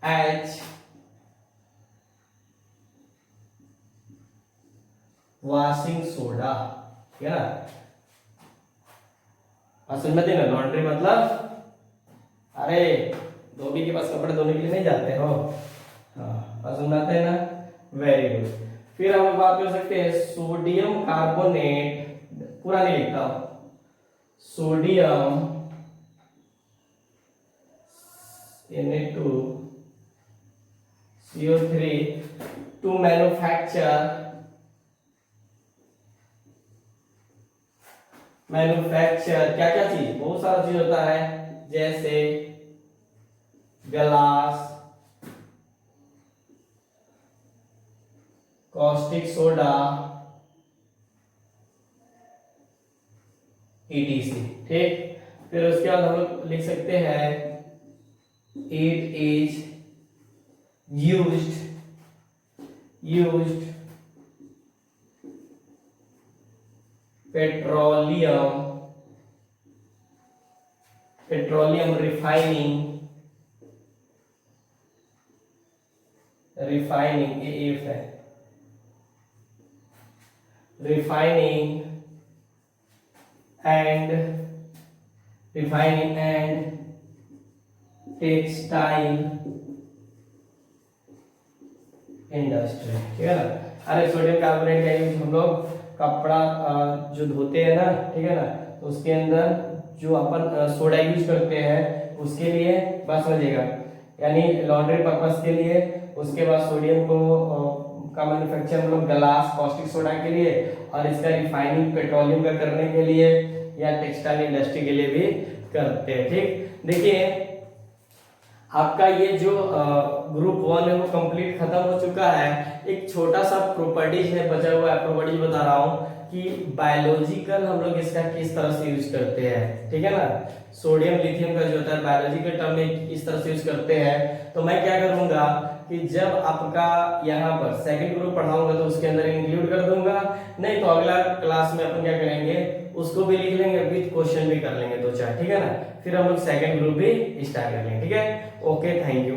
एच वॉशिंग सोडा। ठीक है ना, समझ में ना, लॉन्ड्री मतलब अरे धोबी के पास कपड़े धोने के लिए नहीं जाते हो, हाँ पसंद आते हैं ना, वेरी गुड। फिर हम बात कर सकते हैं सोडियम कार्बोनेट, पूरा नहीं लिखता हूं, सोडियम Na2CO3 टू मैन्युफैक्चर क्या क्या चीज, बहुत सारा चीज होता है जैसे ग्लास, कॉस्टिक सोडा, ETC। ठीक, फिर उसके बाद हम लोग लिख सकते हैं it is used petroleum refining AF है, रिफाइनिंग एंड टेक्सटाइल इंडस्ट्री। ठीक है ना, अरे सोडियम कार्बोनेट का यूज हम लोग कपड़ा जो धोते हैं ना, ठीक है ना, तो उसके अंदर जो अपन सोडा यूज करते हैं उसके लिए, बस समझिएगा, यानी लॉन्ड्री पर्पस के लिए। उसके बाद सोडियम को का मैन्युफैक्चर हम लोग ग्लास, कॉस्टिक सोडा के लिए, और इसका रिफाइनिंग पेट्रोलियम का करने के लिए या टेक्सटाइल इंडस्ट्री के लिए भी करते हैं। ठीक, देखिए आपका ये जो ग्रुप 1 है वो कंप्लीट खत्म हो चुका है। एक छोटा सा प्रॉपर्टीज है बचा हुआ है, प्रॉपर्टीज बता रहा हूँ कि बायोलॉजिकल हम लोग इसका किस तरह से यूज करते हैं। ठीक है ना, सोडियम लिथियम का जो होता है बायोलॉजिकल टर्म में इस तरह से यूज करते हैं। तो मैं क्या करूंगा कि जब आपका यहाँ पर सेकंड ग्रुप पढ़ाऊंगा तो उसके अंदर इंक्लूड कर दूंगा, नहीं तो अगला क्लास में अपन क्या करेंगे उसको भी लिख लेंगे, विद क्वेश्चन भी कर लेंगे 2-4। ठीक है ना, फिर हम लोग सेकंड ग्रुप भी स्टार्ट कर लेंगे। ठीक है, ओके, थैंक यू।